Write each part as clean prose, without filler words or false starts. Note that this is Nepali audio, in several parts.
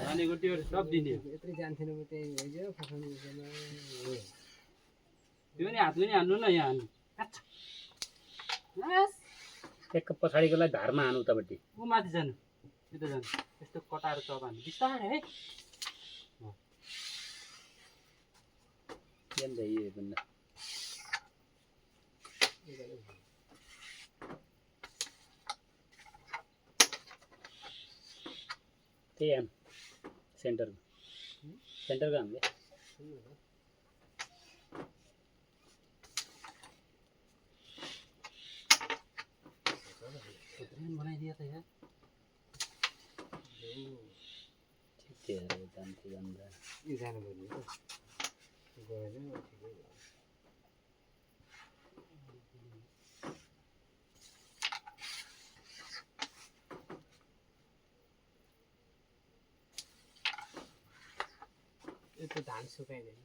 जानेको त्यो सब दिने यत्रै जान्थेन म त्यही भइदियो फसाउनु त्यो नि हातले नि हान्नु न यहाँ हान्नु एक पछाडिकोलाई धारमा हानु उतापट्टि ऊ माथि जानु यता जानु यस्तो कटाएर चप हान्नु बिस्तारै है केन जाइए बन्दा त्यही आम सेन्टरको हामीले बनाइदिए त यार ठिकै हो जान्थे जान्दा यो जानु पर्ने हो गएर ठिकै भयो यो त धान सुकाइदैन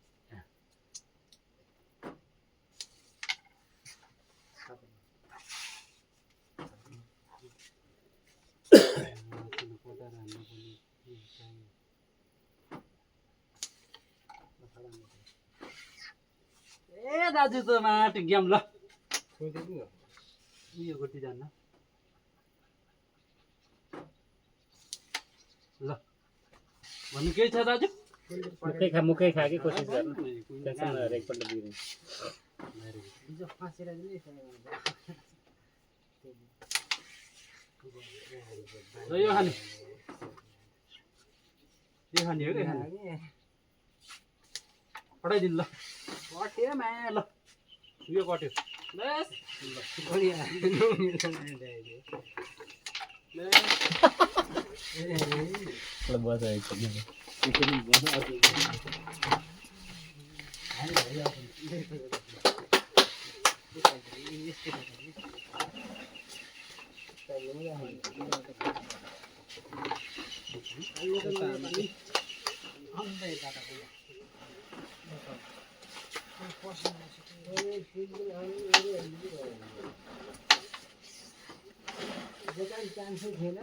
ए दाजु त माटो गेम ल सोधेको हो उयो गोटी जान्न ल भन्नु केही छ दाजु मुकै खा कि कोसिस गर्नु टेन्सन नगरेर एकपल्ट बिग्रिन्छ हिजो फाँसेर पनि ल यो खाने हो क्या पठाइदिनु ल कट्यो माया ल यो कट्यो बस चान्सै थिएन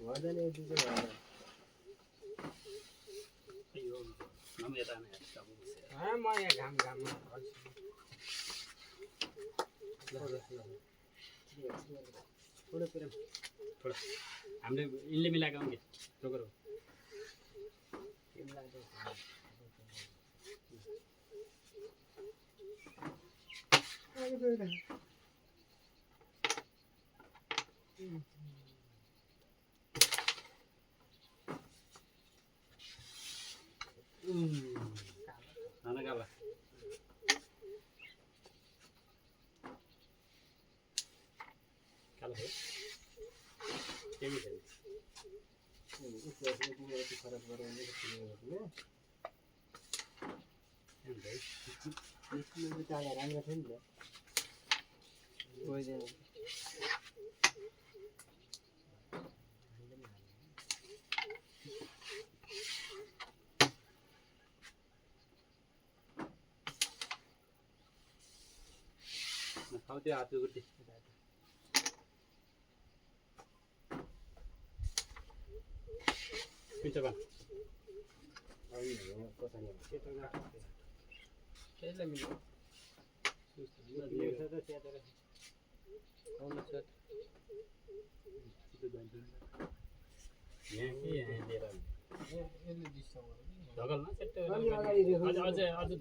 गर्दैन यति चाहिँ म यहाँ घाममा थोडा हामीले यिनले मिलाएको आउने टोकर हो खाना काला काला केही छैन खराब गराउने चाला राम्रो थियो नि त खाऊ त्यो हातको गुटी पिन्छ बा त्यति मैदा चाहिँ हान्छ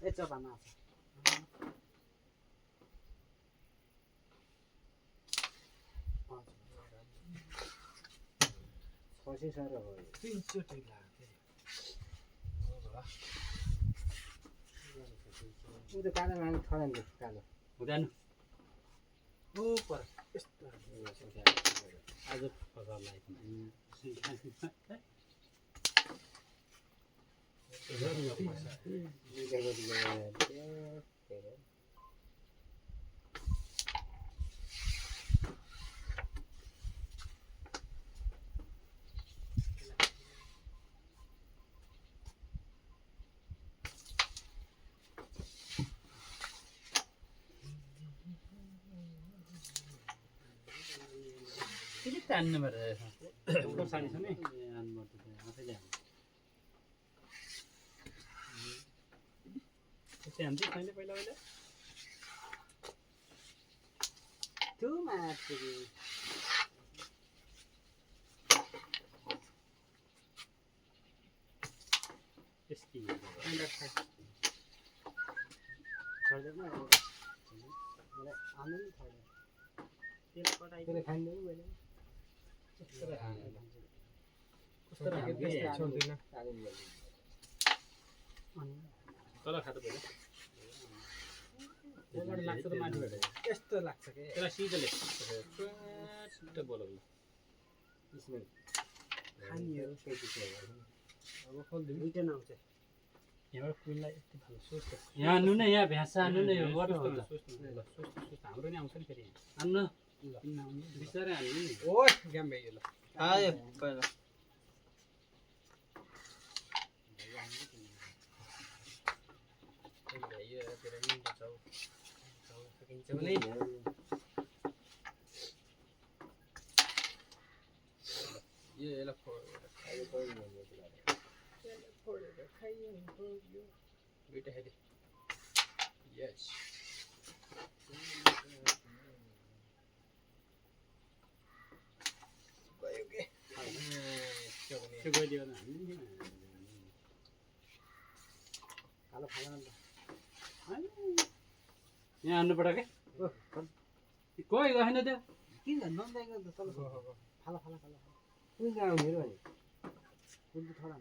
यो चपामा पछि साह्रो भयो 3 चोटि लाग्यो ऊ त कालो माने थडन दे कालो हुँदैन ओ पर यस्तो आज फसा लाइफ किन तान्नु पर्छ खोर्सानी छ नि आफैले त्यसै हान्थ्यो मैले पहिला पहिला त्यो माथि त्यस्तै छड्दैन मलाई आउनु नि छड्दैन तेल कटाइ त्यसले खाँदैन मैले कस्तो लाग्यो छोड्दिन कालो तल खाँदा पहिला ओबाट लाग्छ त माथिबाट यस्तो लाग्छ के त्यसलाई सिजोले छिट्टो बोलाउनु त्यसमा खानीहरू त्यति अब खोल्दिनु दुईटा आउँछ यहाँबाट कुइनलाई यति भालो सोच्छ यहाँ हान्नु न यहाँ भ्यासा हान्नु न यो गर्नु होला हाम्रो नि आउँछ नि फेरि हान्नु किन आउने बिस्तारै हान्नु नि ओ ग्याम भयो ल आयो पहिला यो तेरो नि बचाउ सकिन्छ भने यो यसलाई फोडेर खाइयो दुइटा खाइदे यस भयो के त्यो गइदियो भने हामी कालो खाना यहाँ हान्नु पर्यो क्या कोही गएन त्यो किन नजाएको त तल फाला फाला फाला कुन गाउँ मेरो भने कुन त थोडा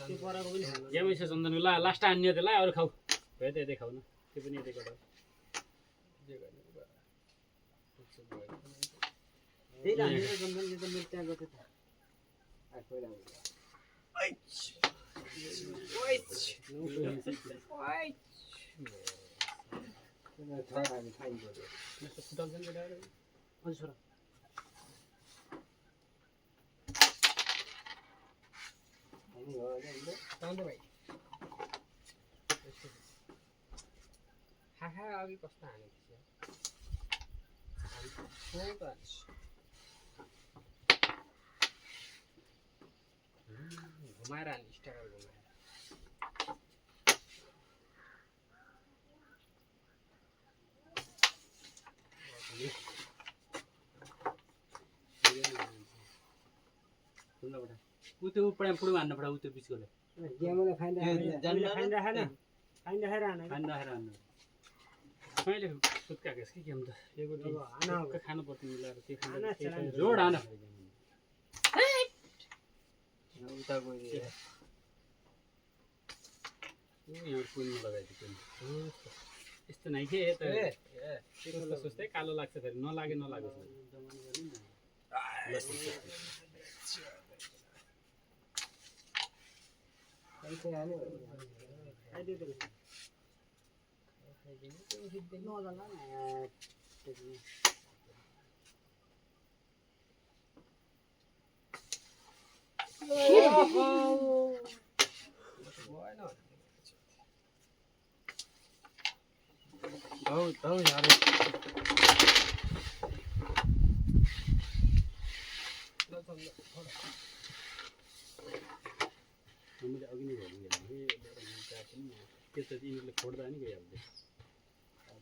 त्यो पराको पनि ज्यामै छ चन्दनको ला लास्ट हान्यो त्यसलाई अरू खाऊ भयो त यतै खाऊ न त्यो पनि यतै गराऊ त्यही त मेरो जन्मले त मेरो त्यहाँ गएको थियो त पहिला यस्तो फुटाल्छ नि केटाहरू हजुर खा अघि कस्तो हानेको घुमाएर हाल्ने स्टाइल घुमाएर ऊ त्यो उपडा पुडुम हान्नु पर्यो ऊ त्यो बिचकोले गेमले खाइँदा हान्नु मैले सुत्काएको कि गेम त एक खानु पर्छ मिलाएर त्यो खाना जोड हान उता गयो यहाँ कुइनमा लगाइदियो यस्तो नै के त सोच्दा सोच्दै कालो लाग्छ फेरि नलागे नलागोस् हामीले अघि नै भन्नु त्यो त यिनीहरूले खोड्दा नि गइहाल्थ्यो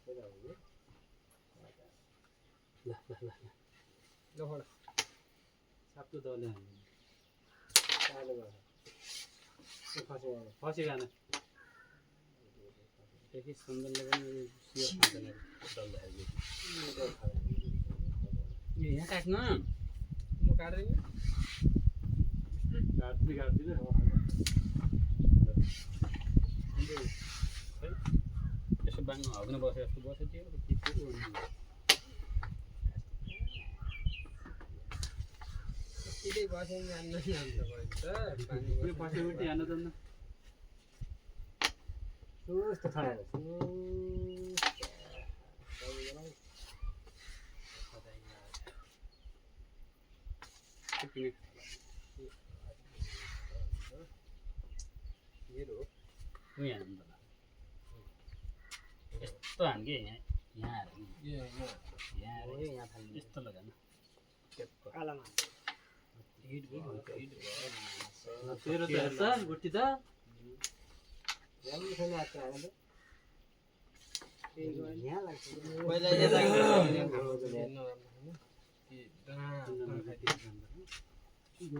ल ल ल ल सातो दले फसी खान देखि सन्दनले पनि सियो खाँदैन डल्दाखेरि यहाँ काट्नु म काट्दैन काट्दिनँ राम्रो है यसो बाङ्गो हग्न बसे जस्तो बसेको थियो के थियो सिधै बसेर जान्न नि अन्त भयो त यो पछि उल्टी हान्न जान्न सुस्त खडा यहाँ हान्नु यस्तो हान कि यहाँ यस्तो लगाउनु कालामा तेरो त हेर्छ गुटी त राम्रो छैन आज हाल्नु यहाँ लाग्छ पहिला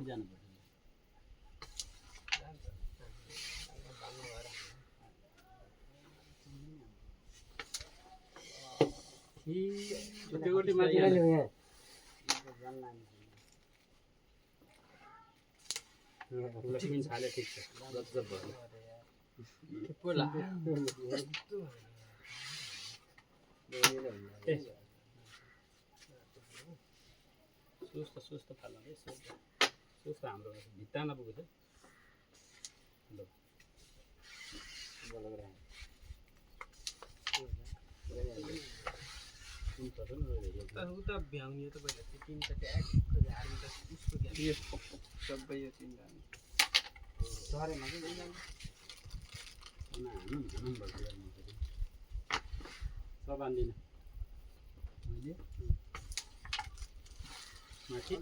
जानुपर्छ छुट्टी माथि लक्ष्मी छाले ठिक छ गजब भयो सुस्त फाल्नु है सुस्त हाम्रो भित्तामा पुगेछ उता भ्याउने त पहिला त्यो तिनवटा चाहिँ एकको झार्नु त उसको ध्यान सबै यो तिनवटा झरेमा चाहिँ सब हान्दिनँ मैले माथि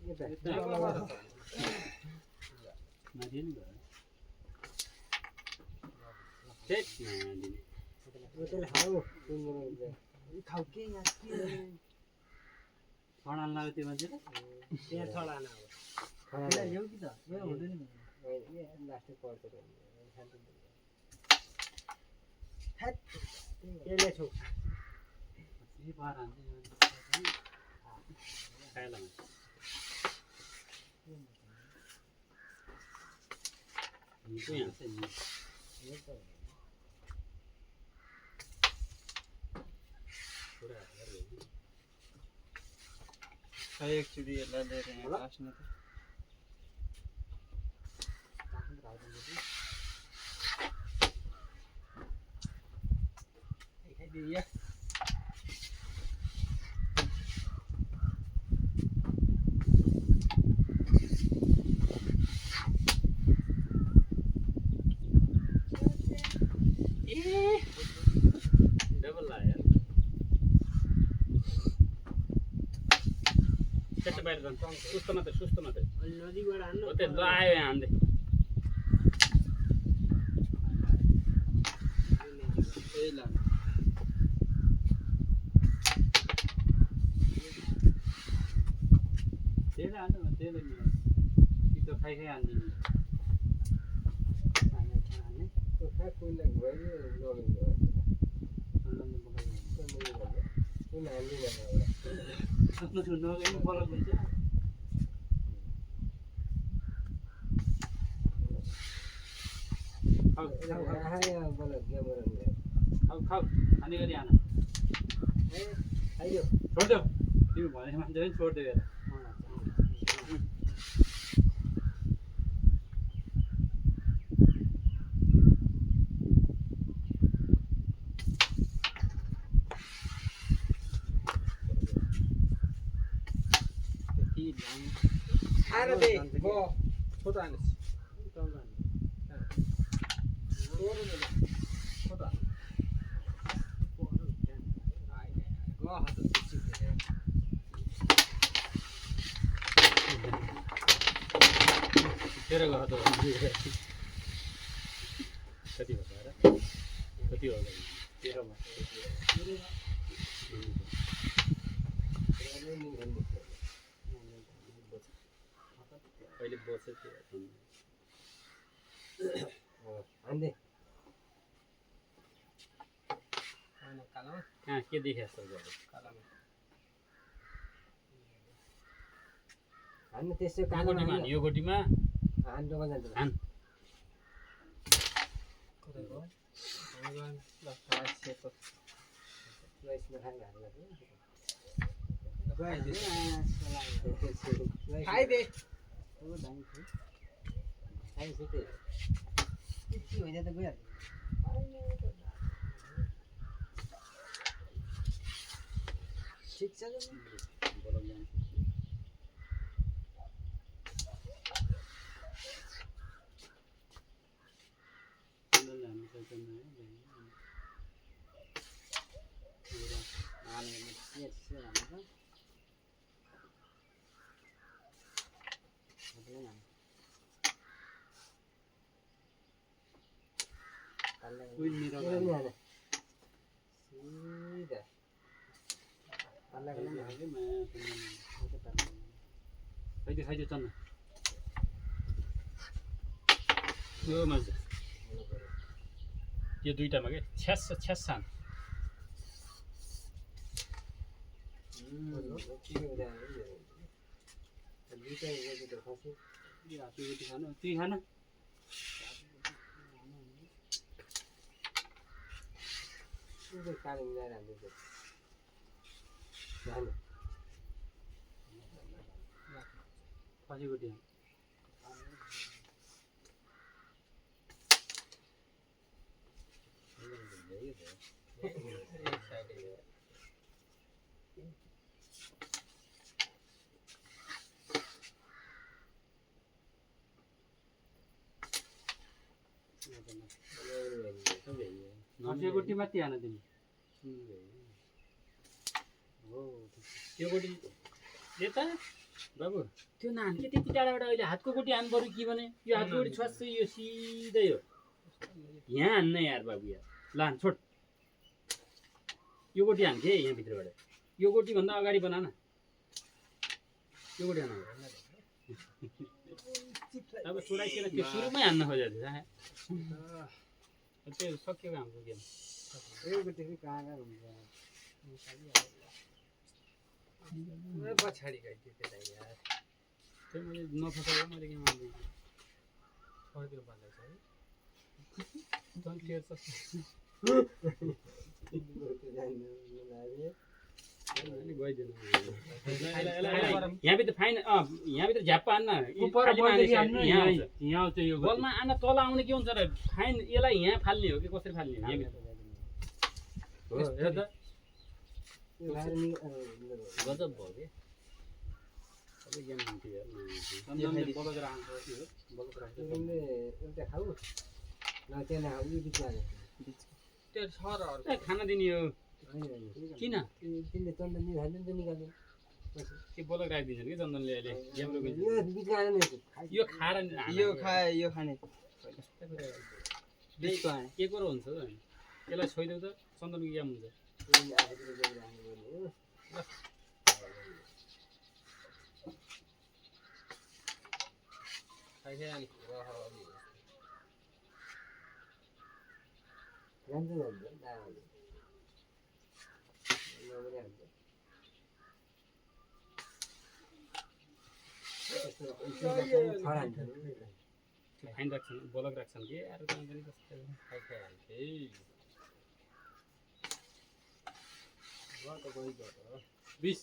माथि नि भयो खाऊ के यहाँ के छडान लाग्यो त्यो मान्छेले त्यहाँ छडाना अब ल्याउ कि त यहाँ हुँदैन लास्टै पर्छ त्यसले छु बाह्र हान्छ खाएला एकचोटि यसलाई लिएर यहाँ बस्नु त देखाइदिए डबल लायो त्यसो बाहिर जान्छ सुस्त मात्रै नदीबाट हान्नु हो त्यो लायो यहाँ हान्दै त्यसले हान्छ त्यसले त्यो खाइ हान्दिनु नगएको फरक हुन्छ खाऊ खाने गरी हान छोडिदेऊ तिमी भने मान्छे पनि छोडिदेऊ हेर आएर दे म छोटो हान्नुहोस् तेरो घर त कति भयो र कति हो तेह्रमा अहिले बसेको कहाँ के देखिया जस्तो हान्नु त्यसै गोटीमा यो गोटीमा हान्नु जान्छ हान भगवान ल खासेको खाइदे ठिक छ खाइदियो चन्न यो मजा यो दुईटामा के छ्यास छ्यासान रोटी खानु त्यही खानु खसीको टिम खसीको टिम माथि हान तिमी त्यो गोटी यता बाबु त्यो नाम के त्यति टाढाबाट अहिले हातको गोटी हान्नु पऱ्यो कि भने यो हातको गोटी छोड्छ यो सिधै हो यहाँ हान्न यार बाबु यार लान छोड यो गोटी हान्थे यहाँभित्रबाट यो गोटीभन्दा अगाडि बना न यो गोटी हान अब छोडाइसेन त्यो सुरुमै हान्न खोजेको थियो त्यो सकिएको हाम्रो गेम पछाडि गइदियो त्यसलाई यार त्यो मैले नफसाएको मैले गेम हाल्दिनँ फर्केर भन्दैछ है यहाँभित्र फाइन यहाँभित्र झ्याप्पा हान्न यहाँ बलमा आन तल आउने के हुन्छ र फाइन यसलाई यहाँ फाल्ने हो कि कसरी फाल्ने हो गजब भयो कि सबै गेम खाना दिने हो किन के बोलक राखिदिन्छ कि चन्दनले अहिले गेम यो खाएर यो खाए यो खाने के कुरो हुन्छ यसलाई छोइदेऊ त चन्दनको गेम हुन्छ फाइन राख्छन् बोलक राख्छन् कि अरू पनि कस्तो बिस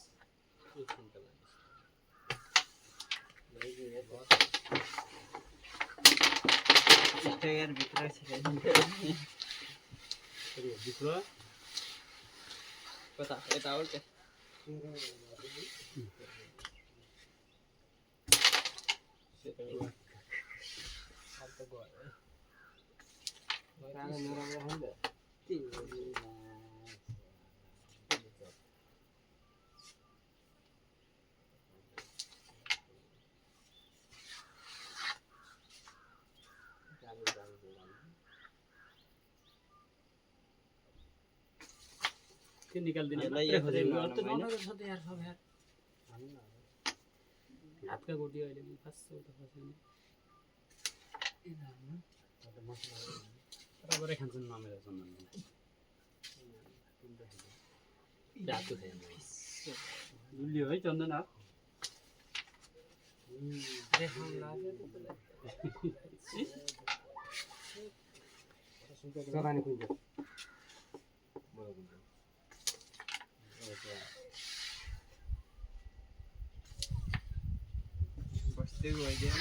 भित्र कता यता हो क्या त्यो निकाल्दिने हातका गोटी अहिले फस्छ त फसेन बराबरै खान्छन् मामेर सम्बन्ध जातो छैन गुलियो है चन्दन सदानी कुन बस्दै गइदियो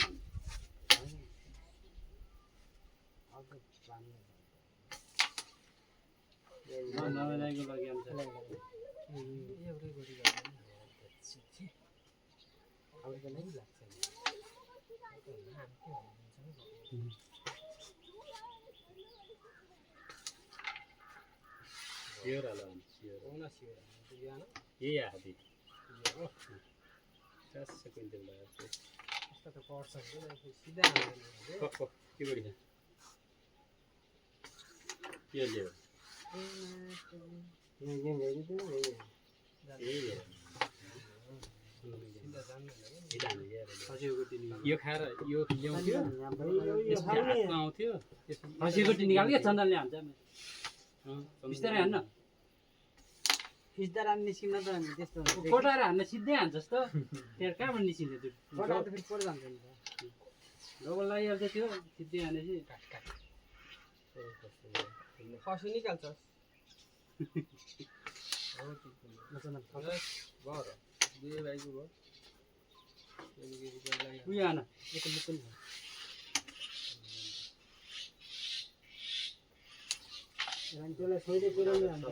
नभएलाको लागि आउँछ एउटै गरी स्योर होला स्योर यही आधी 400 क्विन्टल लगाएको यस्तो त पर्छ सिधा के बढी छ के ल्यायो यो खाएर यो ल्याउँथ्यो आउँथ्यो खसीको टी निकाल्यो क्या चन्दनले हान्छ बिस्तारै हान्न फिस्दार निस्किन त अनि त्यस्तो कोटाएर हान्न सिधै हान्छस् त त्यहाँ कहाँबाट निस्किन्छ त्यो कोटाएर त फेरि पढ जान्छ नि त डबल लागिहाल्छ त्यो सिधै हानेपछि खसी निकाल्छ दुई भाइको भयो उयो हान त्यसलाई छोइदियो पुऱ्याउनु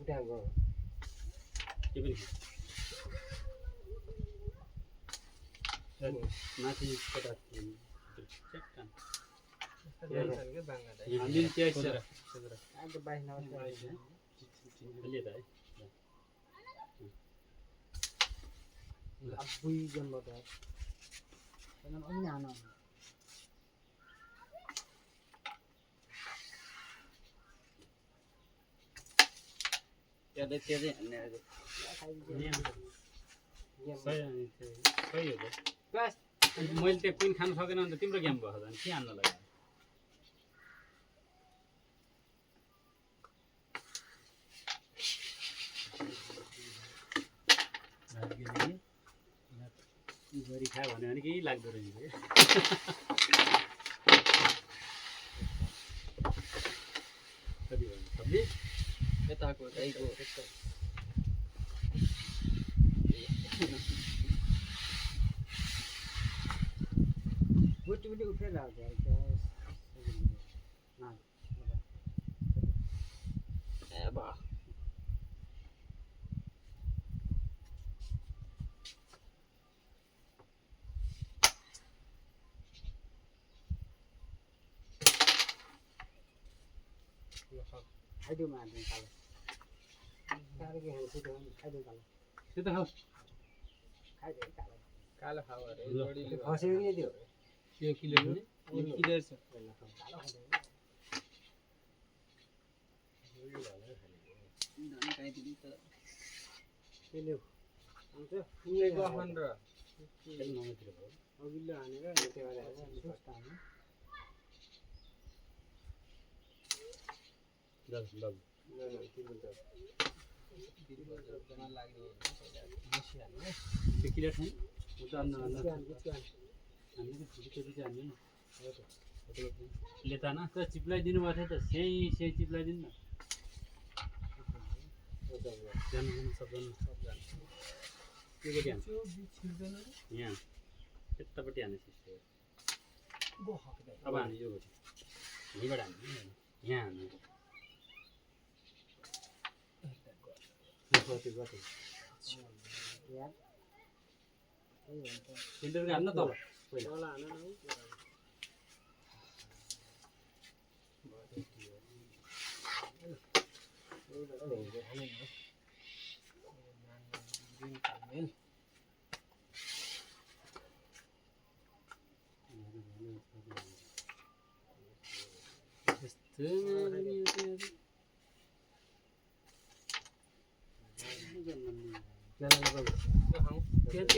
उठाएको माथि कोटा आज 22 नम्बर अबुई जन्म त हैन अघि नै आउनु त्यतै हान्ने सही हो बस मैले त्यो पिन खानु सकेन भने त तिम्रो गेम भयो झन् के हान्न लाग्यो गरी खायो भन्यो भने केही लाग्दो रहेछ कति भयो सब्जी यताको गाईको बुटी उठेर आउँछ ए बा खाइदिउँ मार्दिउँ कालो कालो के खान्छ त्यो खाइदिउँ कालो त्यो त खाऊ खाइदिउँ कालो कालो खाऊ अरे जोडीले खसेको के त्यो त्यो किलो यो क्लियर छ कालो खाइदिउँ त्यसले आउँछ गहन र अघिल्लो हानेर त्यो गरेर सुस्त हान्नु त्यो क्लियर छैन लेता न त चिप्लाइदिनु भएको थियो त स्याही चिप्लाइदिनु न के पट्टि हान्छ यहाँ यतापट्टि हाने अब हाने यो पट्टि यहीँबाट हान्ने यहाँ हान्ने फिल्टर हान्न तल पहिला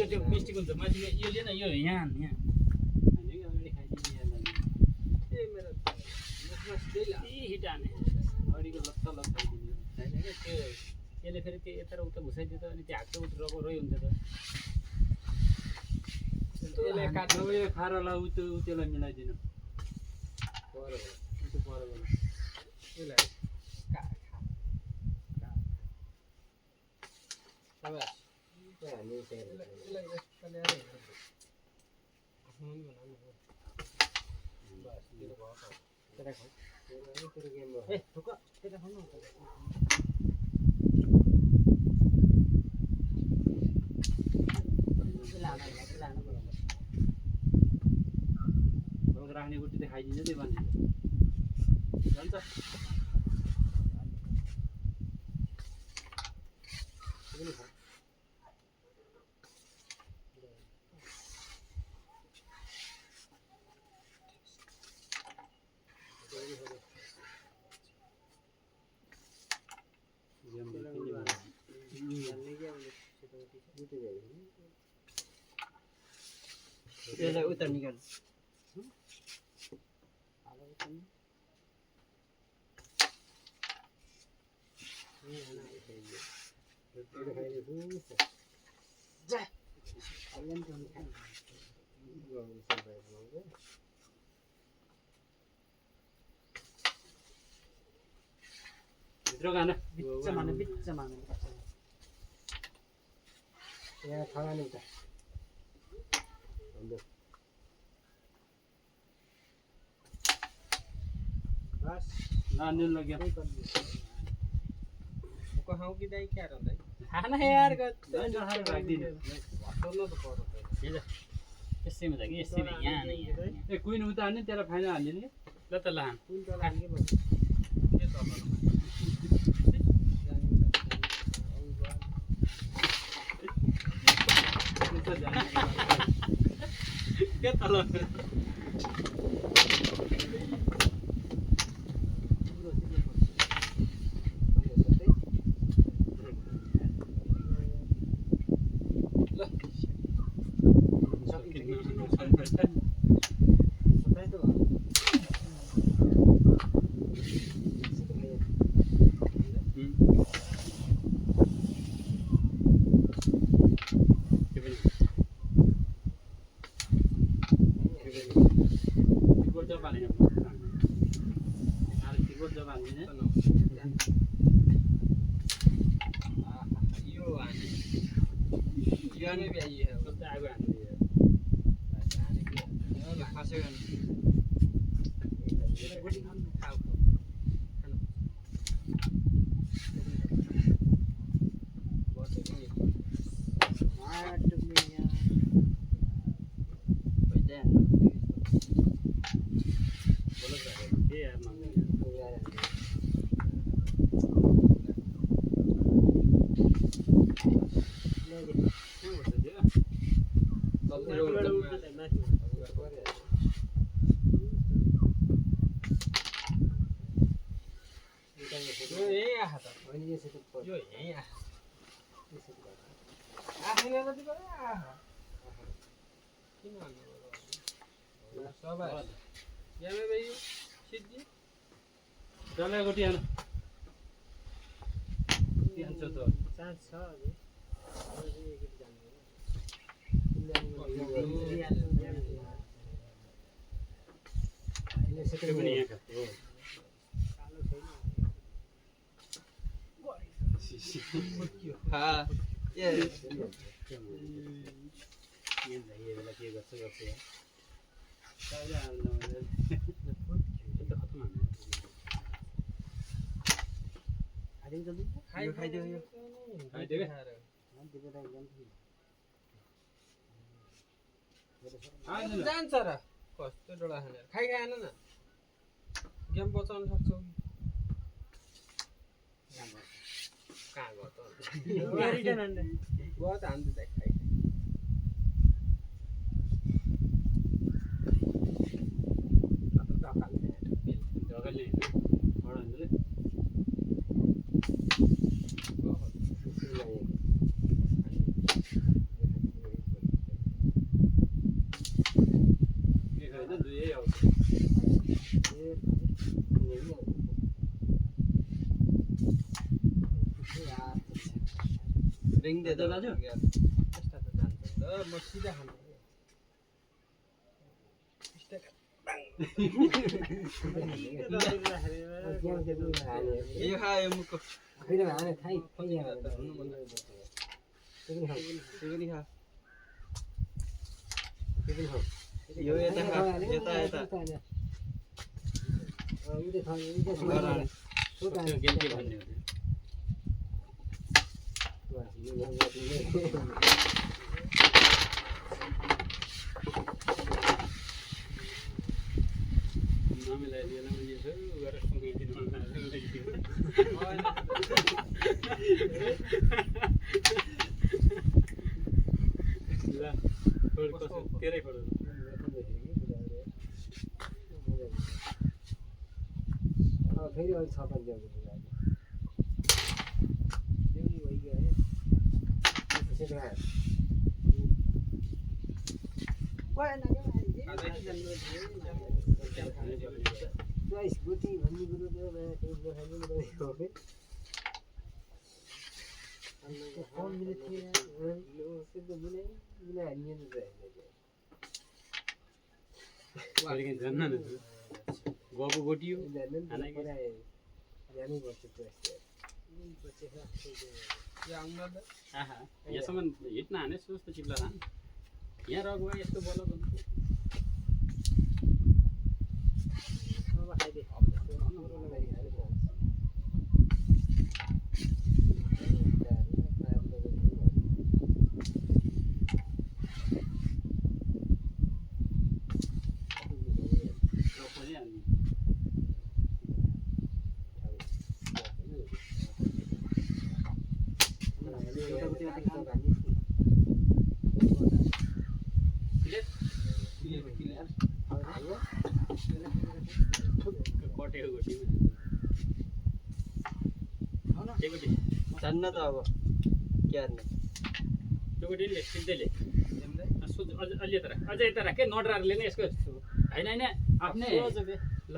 त्यो मिस्टेक हुन्छ माथि यो लिएन यो यहाँ अगाडि खाइदिने हिट हाने अगाडिको लत्ता खाइदिने यसले फेरि त्यो यता र उता घुसाइदियो त अनि त्यो हातको उठेको रह्यो हुन्थ्यो त यसले काट्नु अब यो खारोलाई त्यसलाई मिलाइदिनु पर त्यो परेको यसलाई शाबास हाल्ने चाहिँ यसलाई यस्तो ल्याएर हुनु बनाउनु बस त्यो भयो तेरा खाऊ तेरो गेममा ए ठुक्क त्यता खानु राख्ने गुटी त खाइदिन्छ त्यो मान्छेले जान्छ पनि खा यसलाई उता निकाल भित्र खान बिच माने यहाँ खाना नहीं था बस नानी लग्यो कहाँ कि दाइ क्या रहँदै खाना यार राखिदिनु सर्न त पर्छ यसैमा छ कि यसैमा यहाँ नै यहाँ ए कुइन उता हान्ने तेरो फाइनल हान्दिने ल त लान कुन त लाग्यो बस के त के तल जाने भी आई है कता आगो हान्नु जाने की ल खासै गर्नु खाऊ खानु बस पनि माटो मिया पैदा बोलो गरे के यार माग्नु यो यही आहा त अनि यसो त पर यो यही आहा यसो त आफैले जति गरे आहा किन भन्नु सबै यामे भाइ सिद्धि डल्ला गुटी हान के हान्छ त चान्स छ अझै अझै एकचोटि जानु यसो त्यो पनि यहाँ खा कालो छैन हा ए के बेला के गर्छ यार साइले हाल्नु त्यो त खतम हान्नु खादिन जल्दी यो खाइदियो यो खाइदियो के? अनि त्यो बेला एकदम हाल्नु ल जान्छ र कस्तो डोडा खाने खाइ खाएन न गेम बचाउन सक्छौ कहाँ गयो त गयो त हान्दै खाइ खाइ ढकलले बढाउँदै के खाइदियो दुई आउँछ रिङ दे त दाजु यस्ता त जान्छ त म सिधा खानु यो खा यो मुखको फेरि हाने खाइ खाइ त्यो पनि खा यो यता खा यता यता त्यो गेम के भन्ने हो नमिलाई दिएन भने यसो गरेर सुँगाइदिनु ल फोड कसो तेरै फोड फेरि अहिले छ पनि ल्याउनु ल्याउनु भइगयो है चोइस गुटी भन्ने कुरो फोन मिले थिएन जान्न न गएको गोटियो आहा यहाँसम्म हिट नहाने जस्तो चिप्ला रान यहाँ रगुवा यस्तो बोल कटेको गोटी जान्न त अब के हाल्ने त्यो गोटीले सिधैले अलि यता अझै यता राख के नडराले नै यसको होइन होइन आफ्नै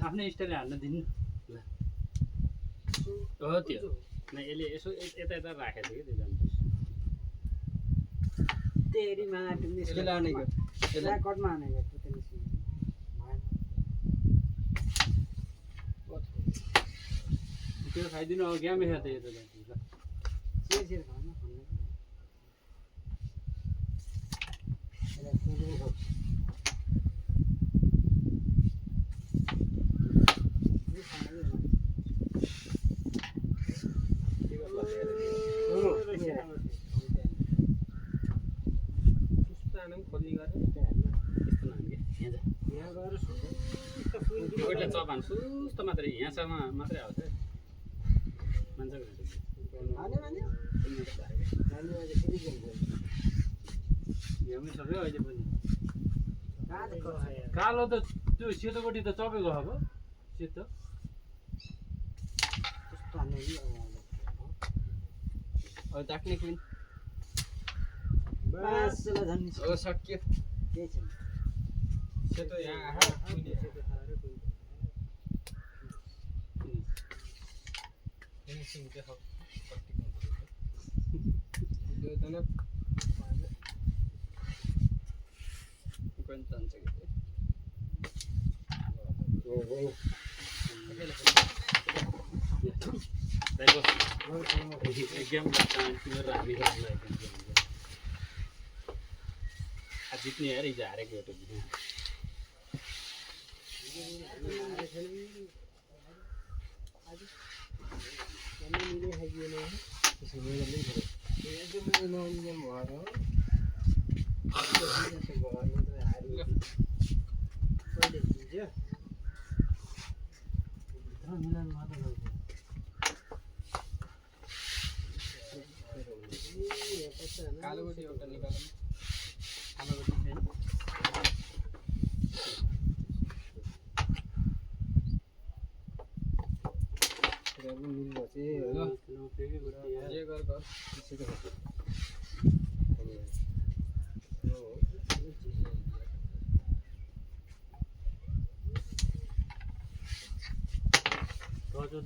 आफ्नै स्टाइलले हाल्न दिनु ल हो त्यो न यसले यसो यता यता राखेको थियो कि त्यो जान्छ तेरी माटो यसले लानेको कटमा हानेको त्यो खाइदिनु अब ग्यामे खाँदै यता जान्छ ल सेर खानु चपान सुस्त मात्रै यहाँसम्म मात्रै आउँछ सबै अहिले पनि कालो त त्यो सेतो गोटी त चपेको अब सेतो अब ताक्ने कुन बस अब सक्यो केही छैन सेतो यहाँ आहा कुने सेतो खाएर कुन फिनिसिङ चाहिँ कति यो त न कुन चाहन्छ के जित्ने यार हिजो हारेको एउटा कालो गोटी एउटा निकाल्नु जे गर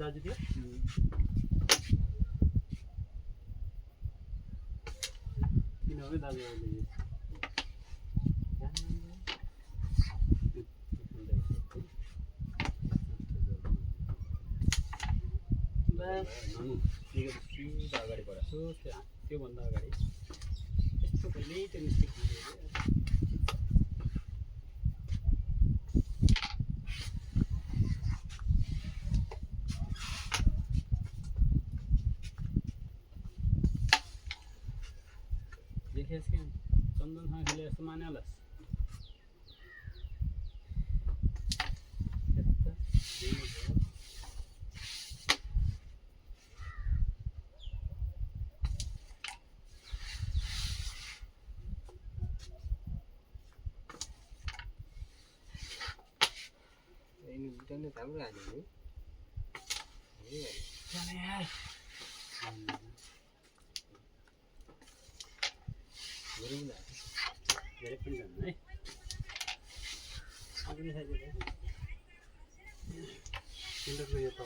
दाजु थियो सबै दाजुभाइले सिधा अगाडि बढाएको त्योभन्दा अगाडि यस्तो कहिल्यै त्यो मिस्टेक हुँदैन। देखिस् कि चन्दनसँग खेले जस्तो माने होलास्। ini bukannya tahu lah ini. Baru lah. धेरै पनि जान्न है। Aku ni saja deh. Untuk saya apa?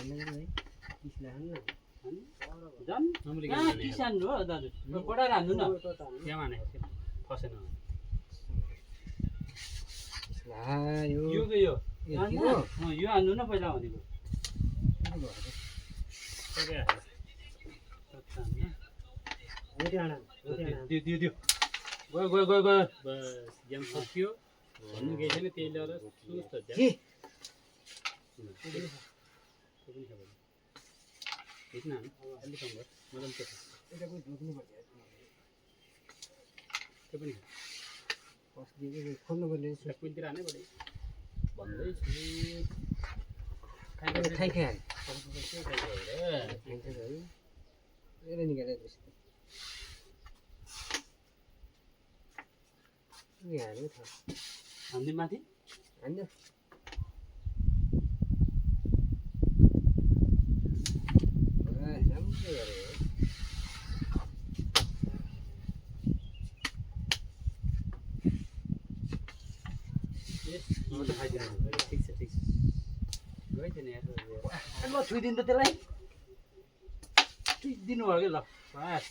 Mana ni? Islahan lah. जान हामीले किसान हो दाजु बढाएर हान्नु न त्यहाँ माने फसेन Lah, yo. यो के यो यो हान्नु न पहिला भनेको दियो दियो दियो गयो गयो गयो गयो बस गेम सक्यो भन्नु केही छैन त्यही ल्याएर सुस्त हेर्न अलि कम भयो मदन त्यो Kita pun dulu ni macam. त्यो पनि Pas dia ni खोल्नु पर्ने कुनतिर हाने बढी भन्दै छु खाइ खाइ खाइन्छ खाइन्छ है यसले निकालेको रहेछ नि हाल्नु छ हामी माथि हैन राम्रो गरे म त खाइदिनु ठिक छ गइदिनु यार ल छुइदिनु त त्यसलाई छुइदिनु भयो कि ल बस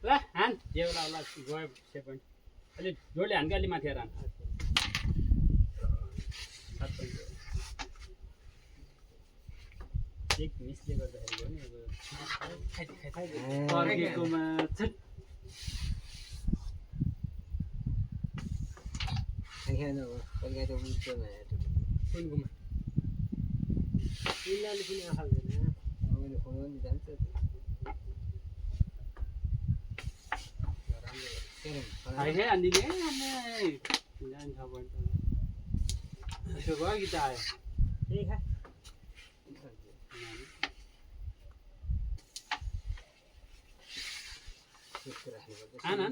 ल हान जे होला होला गयो 7 पोइन्ट अलि जोडले हान कि अलि माथि हान 7 पोइन्ट एक मिसले गर्दाखेरि हो नि अब फर्केकोमा छुट खाइ न कहिले त उठ्छ न कुन गुमा इलाले पनि खाल्दैन मैले फोन पनि जान्छ खाइ खाइ हानिदिने आमे जान्छ पोइन्ट त्यो भयो कि त आयो त्यही खा आना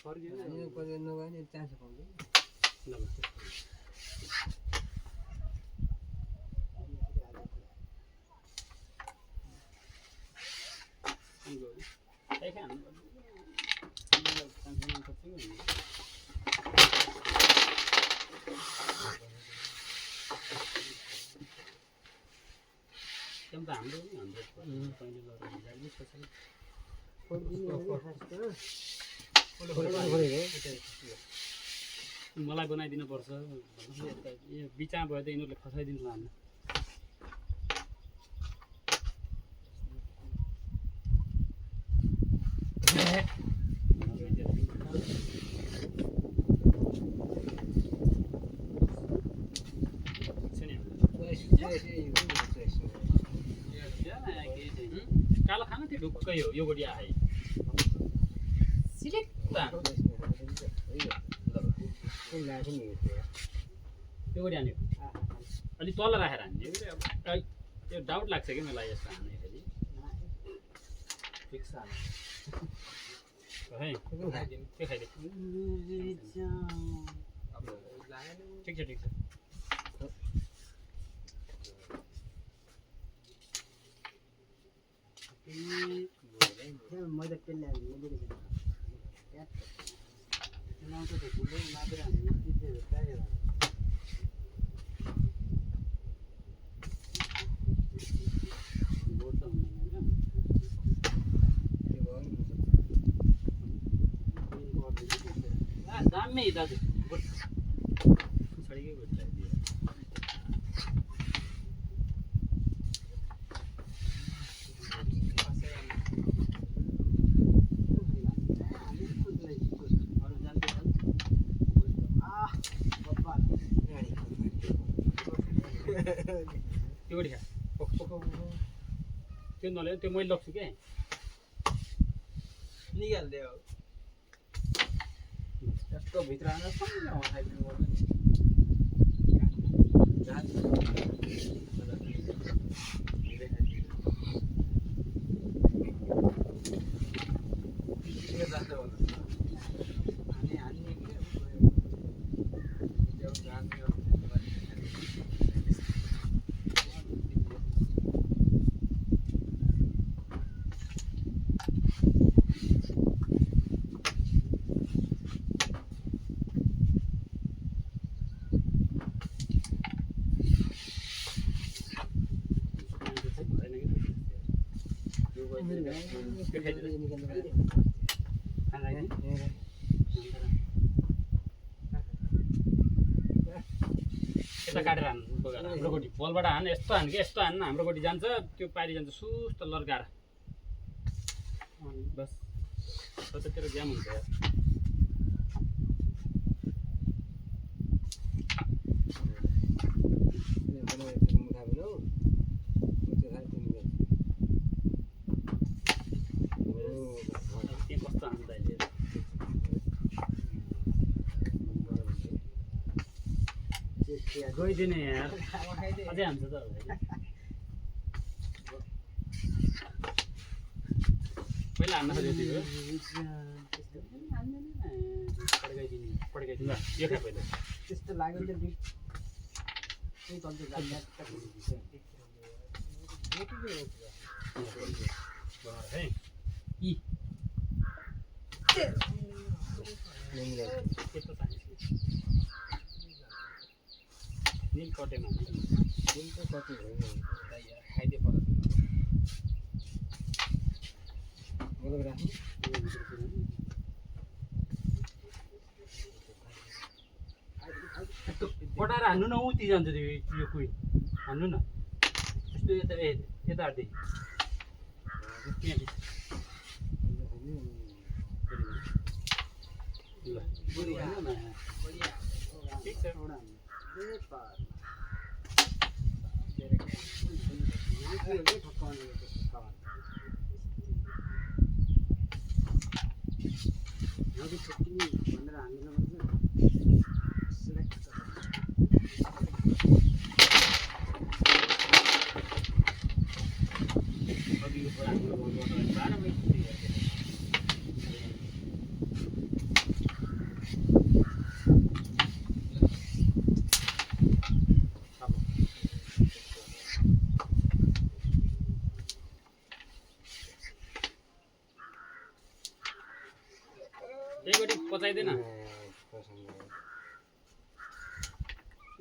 फर्कियो कहिले नगयो नि चान्स पाउँदैन मलाई बनाइदिनु पर्छ यो बिचा भयो त यिनीहरूले खसाइदिन्छ हामीलाई कालो खाना त्यो ढुक्कै हो यो गोडी आए त्यो गोडी हान्यो अलिक तल राखेर हान्ने त्यो डाउट लाग्छ कि मलाई यस्तो हान्दाखेरि ठिक छ है त्यो खाइदियो ठिक छ मैले त्यसलाई आम्मै दाजु पछाडिकै गोठ चाहिदियो अरू जान्दैछन् त्यो गोठी खा त्यो नल्याए त्यो मैले लग्छु क्या निकालिदियो यस्तो भित्र आएर सँगै हँसाइदिनु पर्छ नि के जान्छ भन्नु हान्ने के त्यो जान्छ यता काटेर हान बगाएर हाम्रो गोठी बलबाट हान यस्तो हान कि यस्तो हान्न हाम्रो गोठी जान्छ त्यो पारी जान्छ सुस्त लर्काएर अनि बस तेरो ज्याम हुन्छ यार के कस्तो हान्छ अहिले गइदिने यार अझै हान्छ त पहिला हान्न खोजेको पड्काइदिनु यो खा पहिला त्यस्तो लाग्यो नि त्यही चल्छ जान्ने है यी त्यस्तो चाहिन्छ नील कटेमा खाइदिए पर्छ कटाएर हान्नु न उति जान्छ त्यो यो कुइ हान्नु न यस्तो यता यता हाट्दै ल बुढी हान्नु न ठिक छ नदी छुट्टी भनेर हाल्नु पर्छ एकगोटी पचाइदेन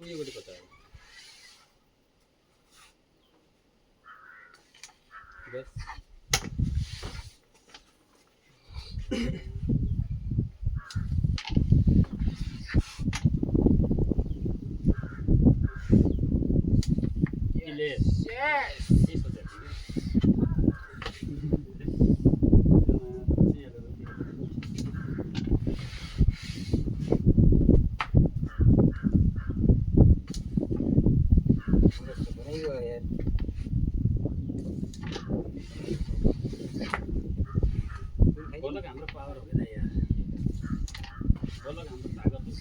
उयोगोटी पचायो बस बोलक हाम्रो पावर हो क्या यार बोलक हाम्रो तागत हो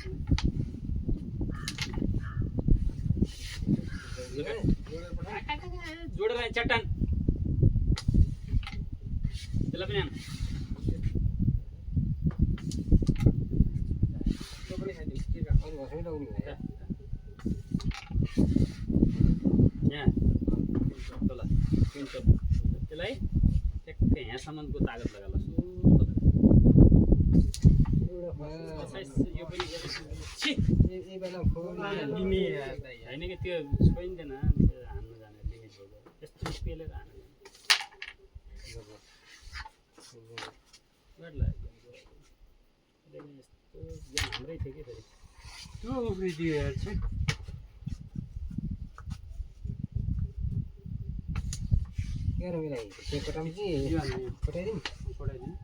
जोडेर आए चट्टान त्यसलाई पनि आउनु यहाँ ल त्यसलाई ठ्याक्कै यहाँसम्मको तागत लगाला यो पनि होइन कि त्यो छोइँदैन हान्नु जाने लिमिट भयो यस्तो पेलेर हान्नु जाने गेम हाम्रै थियो कि फेरि त्यो उफ्रिदियो यार छे के र मिलाई त्यो कटाम कि यो हाल्ने कटाइदिउँ पठाइदिनु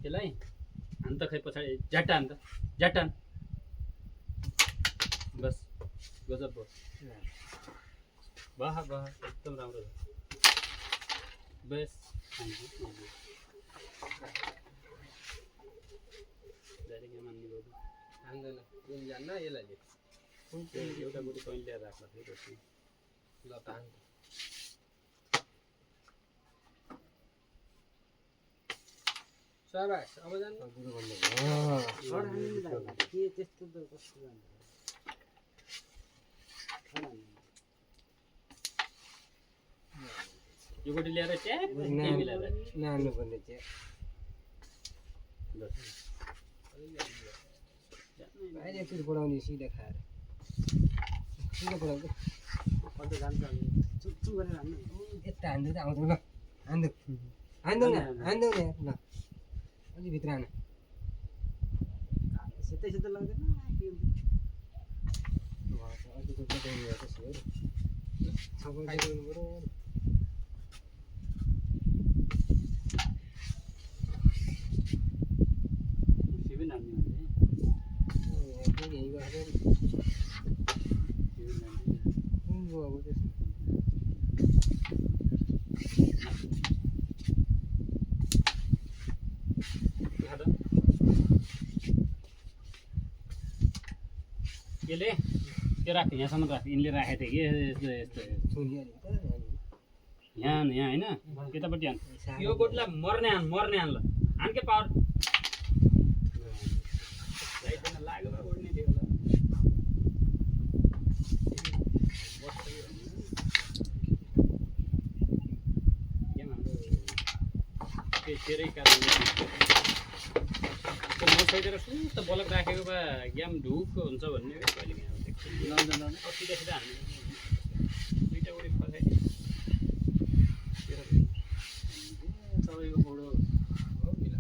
यसलाई हान त खै पछाडि झ्याट्टा हान त झ्याट्टा हान बस गजब भयो वाह वाह एकदम राम्रो छ बेस डाइरेक्ट यहाँ मान्ने गर्नु हान्दैन कुन जान्न यसलाई ले एउटा गुटी कहिले ल्याएर राख्ला फेरि त्यसमा ल त हान् शाबास अब जान्न गुरु भन्नु सड हाल्नु लाग्यो के त्यस्तो त कस्तो जान्छ यो गुटी ल्याएर ट्याप मिलाएर नान्नु पर्ने चाहिँ अहिले एकचोटि बढाउने सिधा खाएर सिधा बढाउँदै अन्त जान्छ चुप गरेर हान्नु यता हान्दै त आउँदैन ल हान्दौ हान्दौ न हान्दौ न ल अलि भित्र हान सेतै सेतै लाग्दैन अर्को बढाउने हो त्यसो हो छापा दिनु पर्यो सिबिन हान्ने भने यही गरेर सिबिन हान्ने कुन भयो अब त्यसो खादा यसले त्यो राख यहाँसम्म राख यिनले राखेको थियो कि यस्तो यस्तो सुनिहाल्यो त यहाँ होइन यतापट्टि हान यो गोठलाई मर्ने हान ल हान के पावर लाग्यो बा उड्ने थियो होला गेम हाम्रो तेरै कारणले नसकेर सुस्त बलक राखेको भए गेम ढुक्क हुन्छ भन्ने कहिले सिधा सिधा हान्ने दुईवटा उडी फर्काइदियो तपाईँको बुढो हो मिला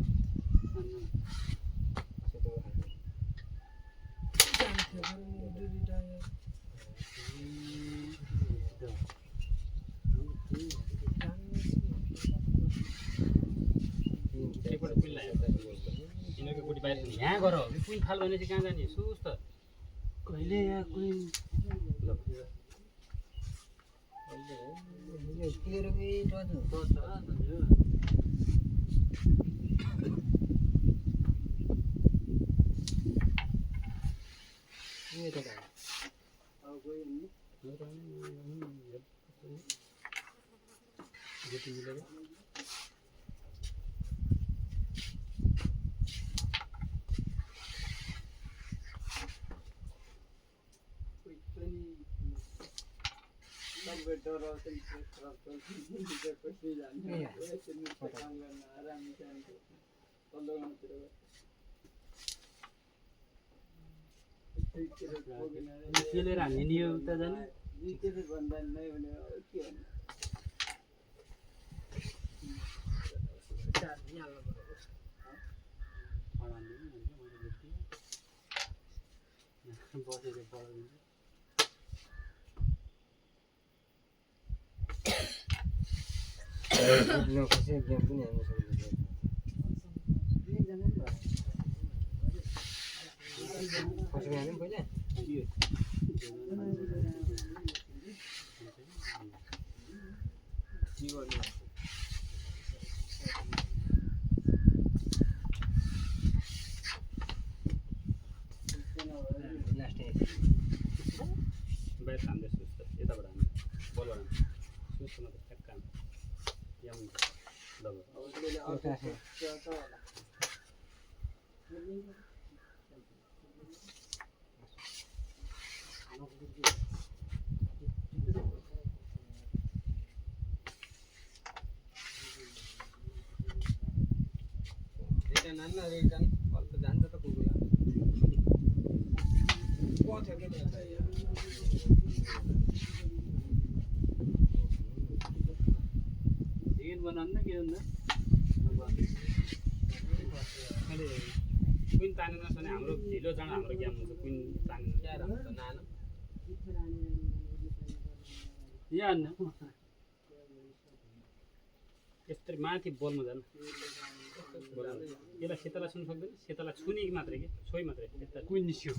यिनीहरूको गुटी बाहिर यहाँ गर कुइन फाल भनेपछि कहाँ जाने सुस्त कहिले यहाँ कुइन क्लियर गई टर्च ये तो का अब कोही गुटी मिलेर केलेर हान्ने नि यो उता जाने भन्दा नै भने के बसेर पढाउनु No, que sea bien, bien, बाहिर हान्दै सुस्त यताबाट हान्नु बलबाट हान्नु सुस्त मात्रै ठ्याक्क हान्नु यहाँ हुन्छ रिटर्न कल त जान्छ त कुकुला पथ्यो के बनाउनु न के भन्दा अहिले कुइन तानेन भने हाम्रो ढिलो चाँडो हाम्रो गेम हुन्छ कुइन तानेन क्या राम्रो नानो यहाँ हान्न यस्तरी माथि बलमा जानु यसलाई सेतलाई छुनु सक्दैन सेतलाई छुने मात्रै के छोइ मात्रै यता कुइन निस्क्यो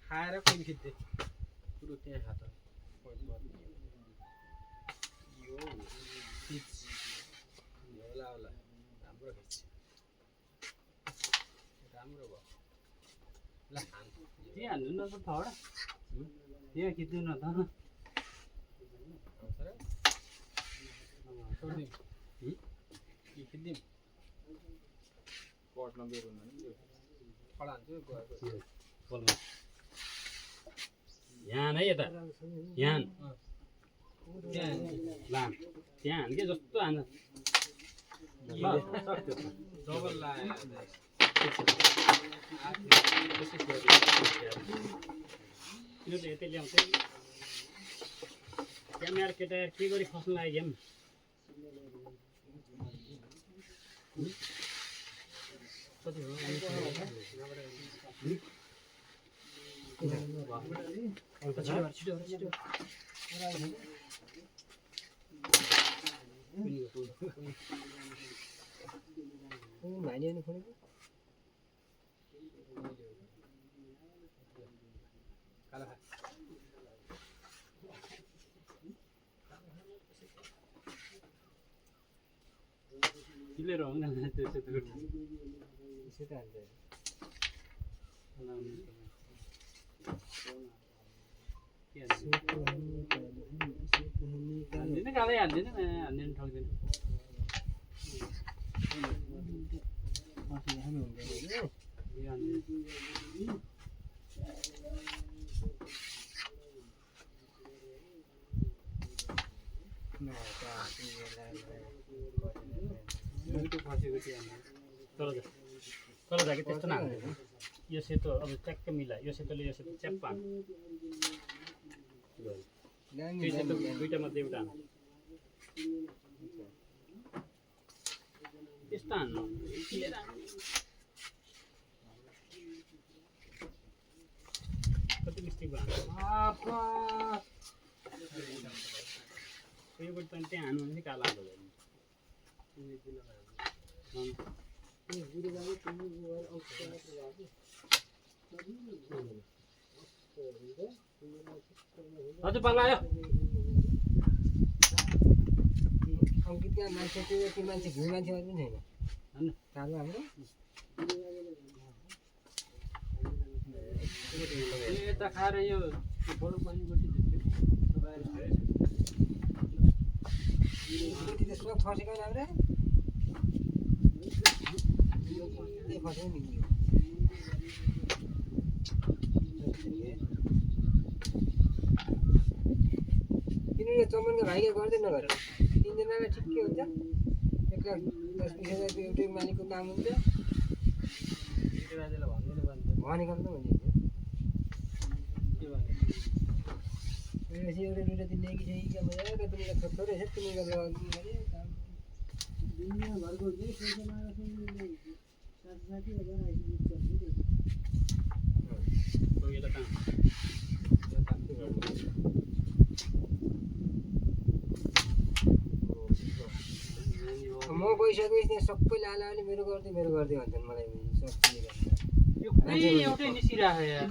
खाएर कोही खिच्दै पुरो त्यहाँ हात यो खिच होला होला राम्रो खिच राम्रो भयो ल हान त्यहाँ हान्नु न त थोडा त्यहाँ खिच्नु न त आउँछ र छोडिदिउँ कि खिचिदिउँ पटमा बेर हुनु नि खडा हान्छु गएको बलमा यहाँ है यता यहाँ त्यहाँ लाम त्यहाँ हान के जस्तो हान डबल लायो यो त यतै ल्याउँछ क्यामेरा केटा के गरी खस्नु लाग्यो गेम कति हो भाइले नि खोलेको काला खा किलेर हो न त्यसो त सेता हान्छ हान्दिनँ कालै हान्दिनँ हान्दिनँ ठग्दिनँ तल जाके त्यस्तो नहाल्दैन यो सेतो अब ट्याक्क मिला यो सेतोले यो सेतो च्याप्प हान्छ त्यो सेतो दुईटा मध्ये एउटा हान्छ त्यस्तो हान्नु कति मिस्टेक भयो योपट्टि त त्यहाँ हान्नु भने चाहिँ काला हाल्नु हजुर पाला आयो अङ्कितका मान्छे त्यो मान्छे घुम मान्छेहरू पनि छैन कालो हाम्रो यता खाएर यो बरु बहिनीपट्टि त्यसमा फसेको राम्रो फसेको निक्ल्यो किनभने चमनको भाइले गर्दैन घर तिनजनालाई ठिकै हुन्छ 1,10,20,000 एउटै मालिकको काम हुन्छ भनेको त भनिन्छ एउटा दुइटा दिने कि छैन क्या मजा तिमीलाई छोटो रहेछ तिमी गरेर घरको म गइसकेपछि त्यहाँ सबैले आलाले मेरो गरिदियो भन्छन् मलाई सबै यो कुनै एउटै निसिरहेको यार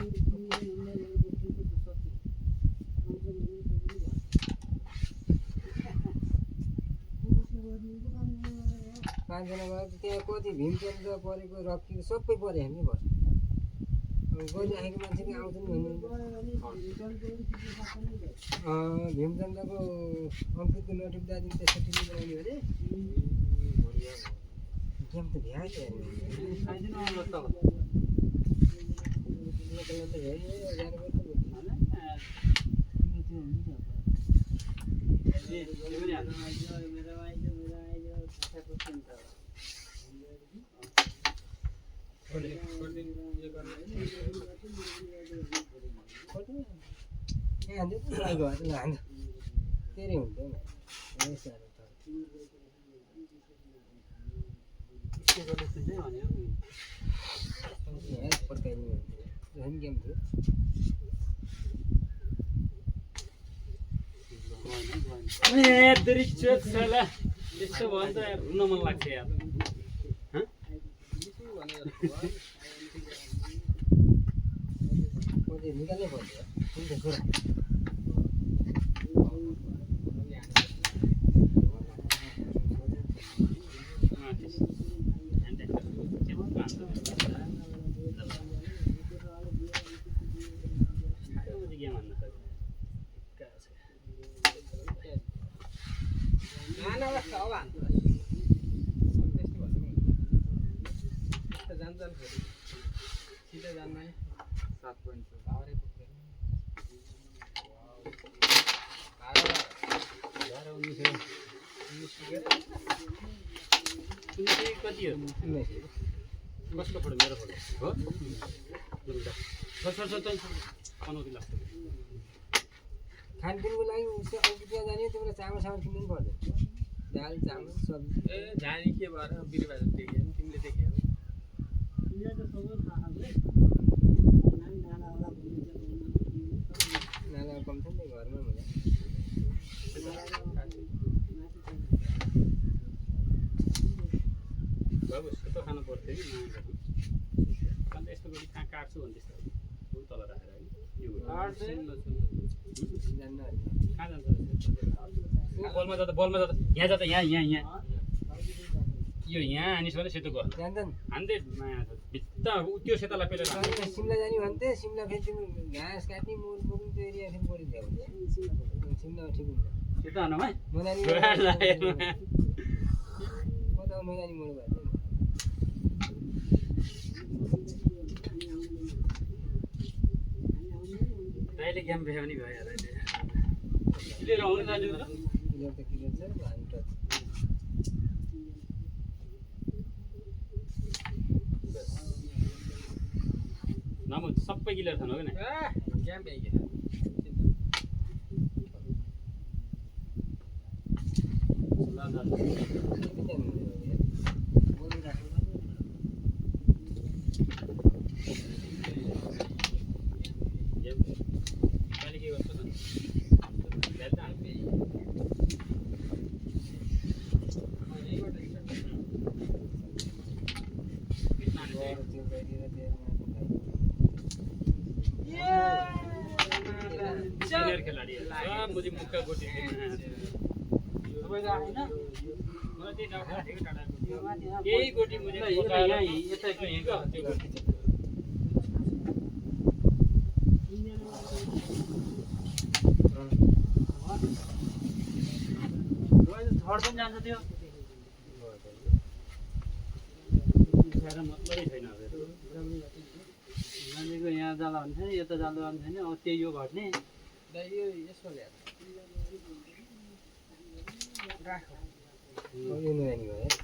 पाँचजना गएर त्यहाँ कति भीमचन्द्र परेको रक्की सबै पऱ्यो हामी घर गइराखेको मान्छे पनि आउँछन् भन्ने भीमचन्द्रको अङ्कितको नोटिफ दादी त्यसरी बनाउने अरे गेम त भ्यायो के गर्दैछ चाहिँ भन्यो दृश्य साला यस्तो भयो नि त यार रुन मन लाग्छ यार निकाल्नै पर्छ कति हो कसको फोटो मेरो फोटो हो पनौती लाग्छ खानपिनको लागि उसको त्यहाँ जाने तिमीलाई चामल सामल किन्नु पनि पर्दैन दाल चामल सब्जी ए जाने के भएर बिरुवा देख्यो नि तिमीले देख्यौ नाला कम छ नि घरमा हुँदा बाबु सेतो खानु पर्थ्यो कि नयाँ अन्त यस्तो गरी कहाँ काट्छु भन्दैछ तल राखेर है यो कहाँ जान्छ बलमा जाँदा यहाँ जाँदा यहाँ यो यहाँ हानिस् भने सेतो घर जान्छन् हान्दै नयाँ भित्ता त्यो सेतालाई पेलेर सिमला जाने भन्थे सिमला फेरि तिम्रो घाँस काट्ने मोर बोक्ने त्यो एरिया फेरि पढिन्छ सिमला ठिक हुन्छ सेतो हानमा मनानी म त मनानी मोड भएको राईले गेम भ्यायो भने भयो राईले क्लियर आउनु जान्छु क्लियर त क्लियर छ हामी त नमु सबै क्लियर छन् हो कि गेम भइगयो कहिले के गर्छ सिनियर खेलाडी मुझे मुक्का गोटी यही गोटी मुझे थर्ड पनि जान्छ त्यो मतलबै छैन मान्छेको यहाँ जाला भने छैन यता जाँदा भने छैन अब त्यही यो घट्ने यो यसो ल्याएर राख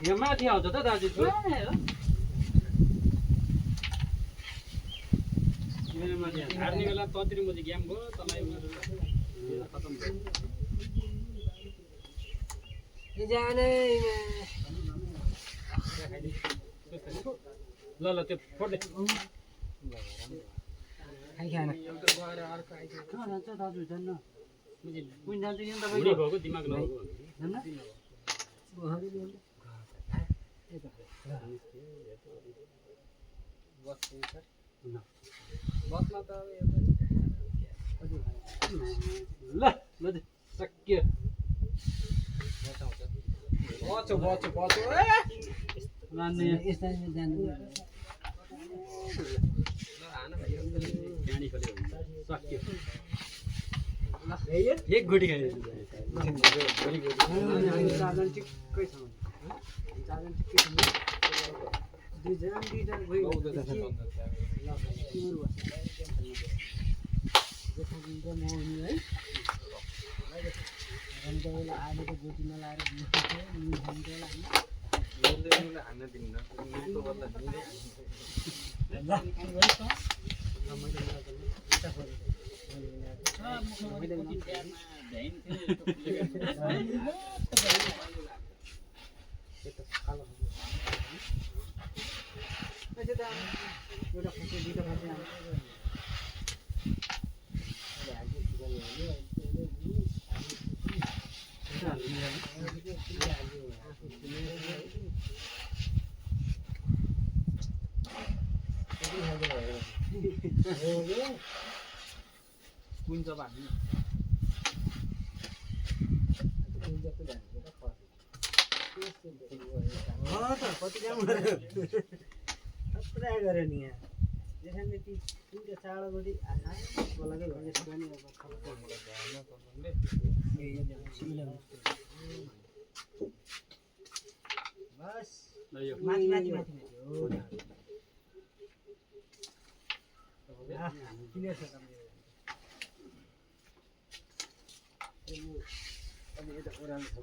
यहाँ माथि आउँछ त दाजु हार्ने बेला ततिर म चाहिँ गेम भयो तँलाई खतम भयो ल ल त्यो फोड्दै कहाँ जान्छ दाजु जान्न कुन जान्छ कि भुँडी भएको दिमाग नभएको जान्न बस्न त ल ल सक्यो बच्यो बच्यो बच्यो मान्ने डाँडी खोल्यो सक्यो एक गोटी खायो ठिक्कै छ दुईजना आलुको गोटी नलाएर मिल्दै हान्न दिन्न मिल्दो बल्ल मिल्दै कुन चाहिँ भन्नु कति काम गर्यो पुरा गर्यो नि यहाँ त्यसैले ती तिनवटा चाडबाडी बोलाकै भने पनि बस माथि माथि माथि हो क्लियर छ काम अब यता ओह्रालो छ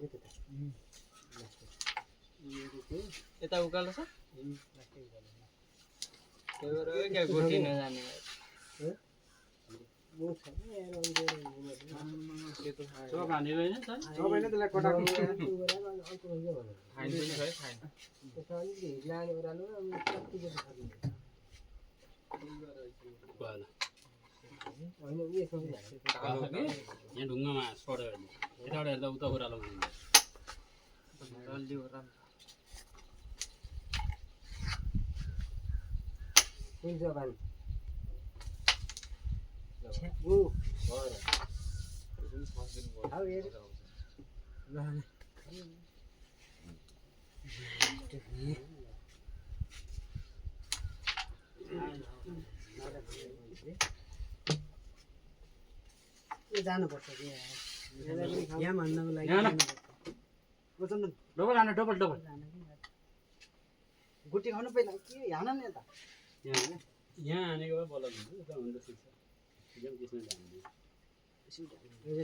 कि यता उकालो छ त्यही भएर क्या गोटी नजाने चोक हानेको होइन त सबैले त्यसलाई कटाक्नु फाइन होइन पनि छ है फाइन भएन उयो कालो के यहाँ ढुङ्गामा सड्यो भने यताबाट हेर्दा उता ओह्रालो मानिन्छ डल्ली ओह्रालो कुन जबान ऊ हाउ हेर जानुपर्छ कि यहाँ भन्नको लागि डबल हान डबल डबल गुटी खानु पहिला के हान नि यता यहाँ हानेको भए बल्ल हुन्छ उता हुन्छ सिक्छ गेम त्यसमा हान्ने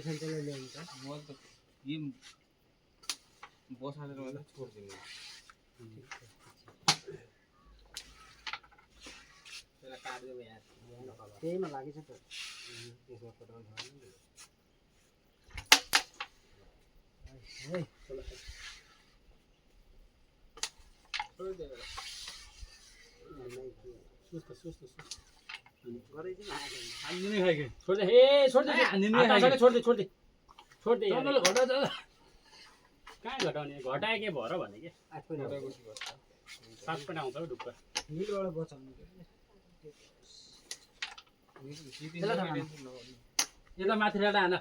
त्यसलाई ल्याउनु त म त यी बसालेर मात्रै छोड्दिनु त्यसलाई काट्दै यार त्यहीमा लागेछ त त्यसमा पठाउनु सुस्त सुस्त सुस्त गराइदिनु हान्नु नै खाइके छोड्दे ए छोड्दे छोड्दे छोड्दे छोड्दे घटा कहाँ घटाउने घटाए के भएर भने के सात पनि आउँछ हौ ढुक्क हिलबाट बचाउनु यता माथि ल्याएर हान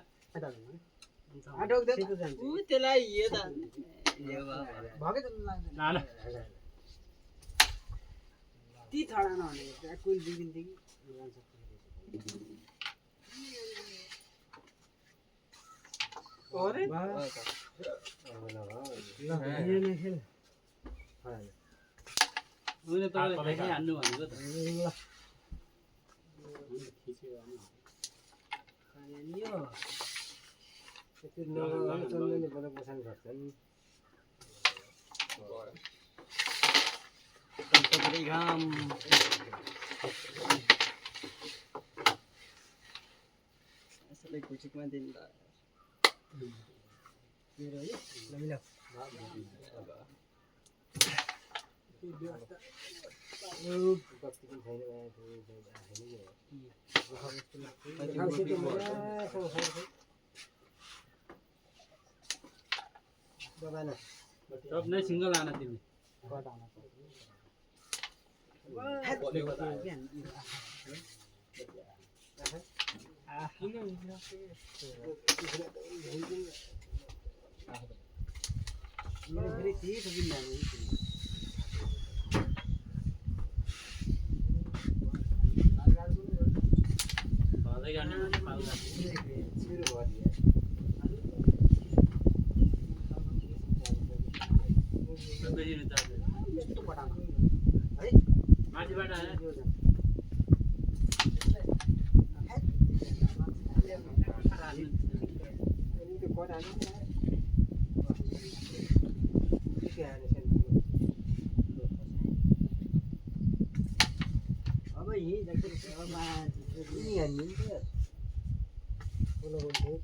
त्यसलाई यता भगै त लाग्दैन हान ती छडा नभनेको कोही दिनदेखि अरे उनीले तपाईँले खाइ हान्नु भनेको त चन्दनले बडा बसाल्नु सक्छन् घाम यसले खुसीमा दिन्छ मेरो है लमिला सब नै सिङ्गल हान तिमी भादै गाड्ने भने पाल्दा माथिबाट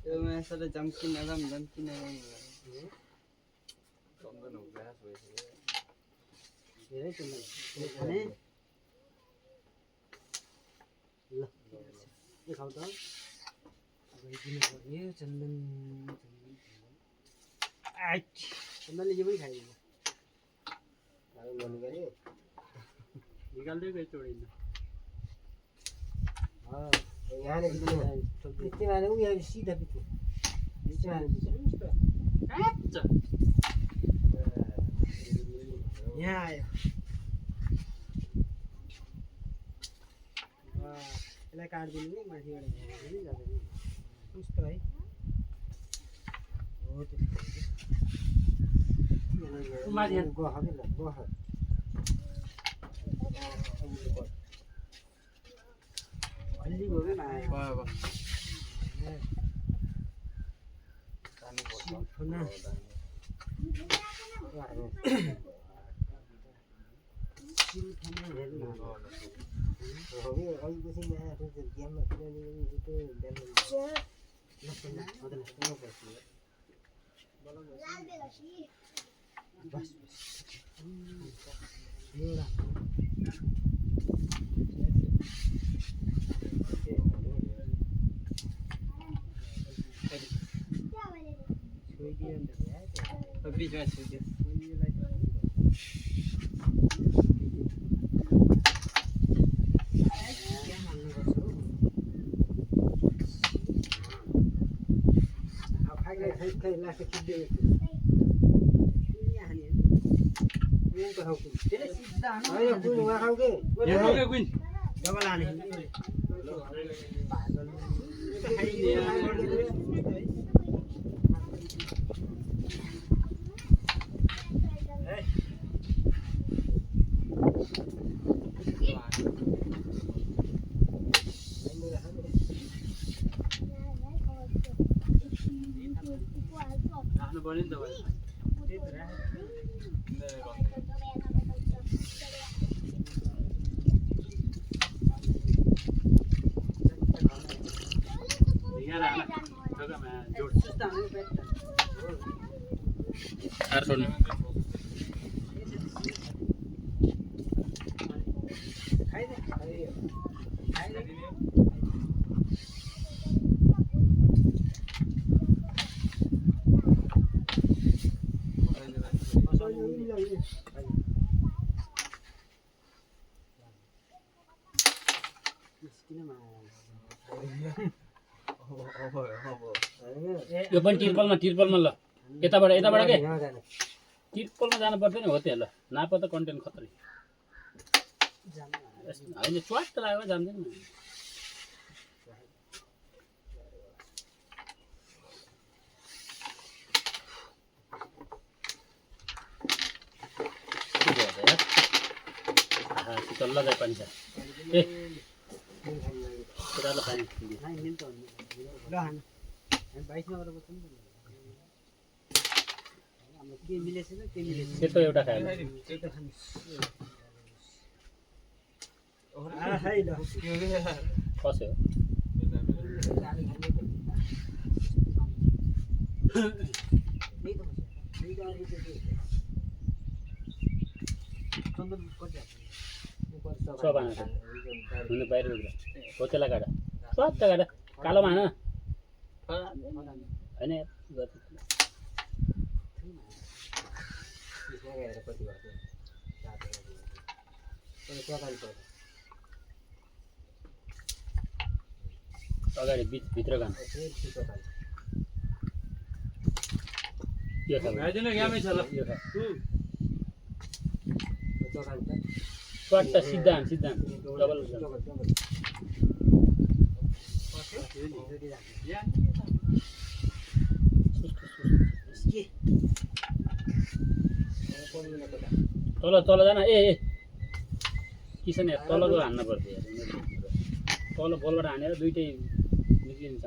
त्यो मासले जम्किन जम्किन चन्दनले यो पनि खाइदिन्छ निकाल्दै गए चोडिन्छ सीधा यहाँ आयो यसलाई काटिदिनु नि माथिबाट कस्तो है हो माथि हल्दी भयो कि माया बीचमा छुट्यो राख्नु पर्यो नि त यो पनि तिरपलमा ल यताबाट के तिरपलमा जानु पर्छ नि हो त्यो ल नाप त कन्टेन्ट खतरै होइन च्वाट लाग्यो जान्दैन शीतल जाए पानी छ ए ल पानी सेतो एउटा खायो कसो सबाना हुनु बाहिर हो त्यसलाई काट स्वाट काट कालोमा होइन अगाडि भित्र गान स्वाट सिद्धा डबल तल जान ए किसन यार तलको हान्न पर्छ यार तल बलबाट हानेर दुइटै निक्लिन्छ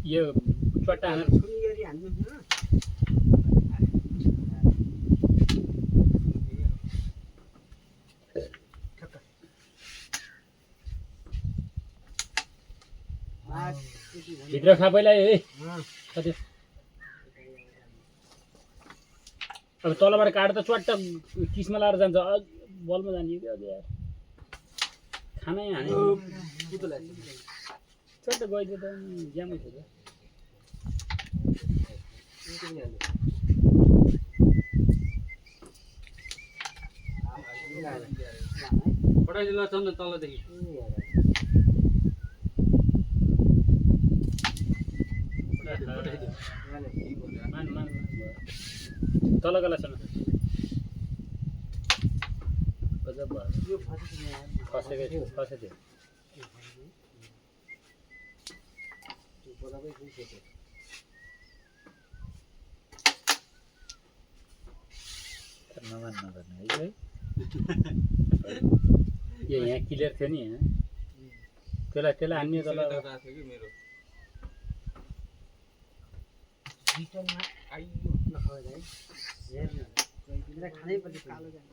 यो चट्टा हानेर हान्नु न भित्र खा पहिला है कति अब तलबाट काट त च्वाट्ट किसमा लाएर जान्छ बलमा जाने कि अझै यार खानै हाने च्वाट्ट गइदियो त ज्यामै थियो त पठाइदिनु चन्द्र तलदेखि मान मान तल गलासँग गजब भयो खसेको थियो नगर्नु है यो यहाँ क्लियर थियो नि त्यसलाई हान्ने तल रिटर्नमा आइयो नखोइ हेर्नु गइदिँदा खानै पर्छ कालो जान्छ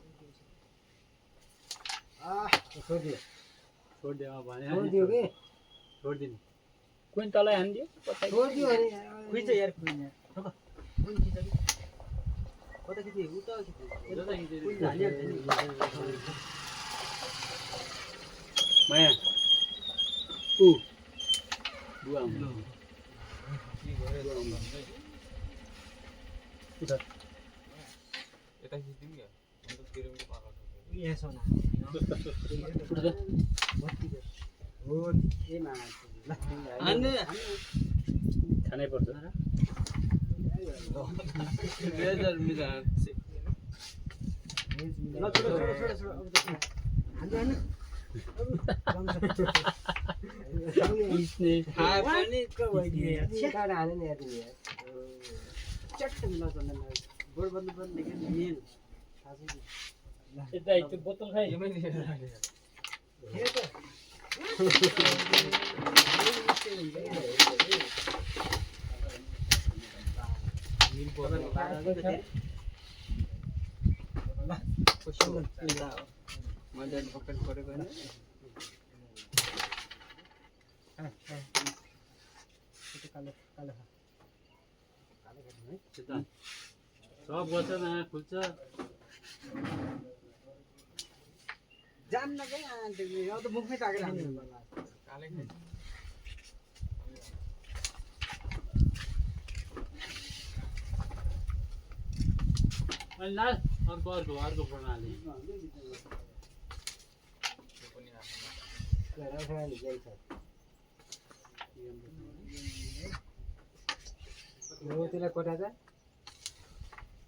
छोडिदियो भने छोडिदियो के छोडिदिनु कुन तलै हान्दियो छोडिदियो अरे खुइच यार खुइन्छ कुन खिच्छ कि कता खिच्यो उता माया ऊ बुवा खानै पर्छ त्यो बोतल खाइ मजा पकड परेको होइन सब गर्छ न खुल्छ जान्न क्या अब त मुखमै ताकेर हाल्नु अनि ल अर्को प्रणाली त्यसलाई कोटाचा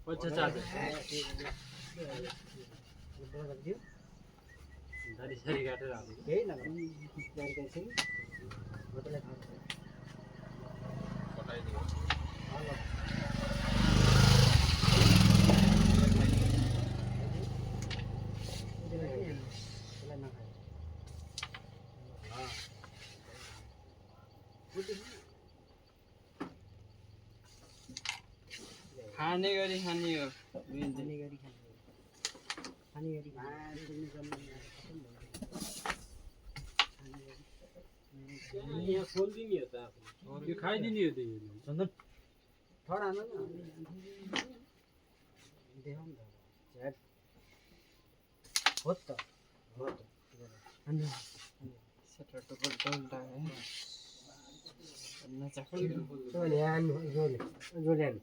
पछि चार्ज दारी सारी काटेर हाल्नु केही नगर्नु जानकारी खाने गरी खाने हो यहाँ खोलिदिने हो त यो खाइदिने हो त चन्दन थोडा हाल्नु न देखाउँ न झ्याट हो त सटरटो पल्टा है नचाख्नु जोले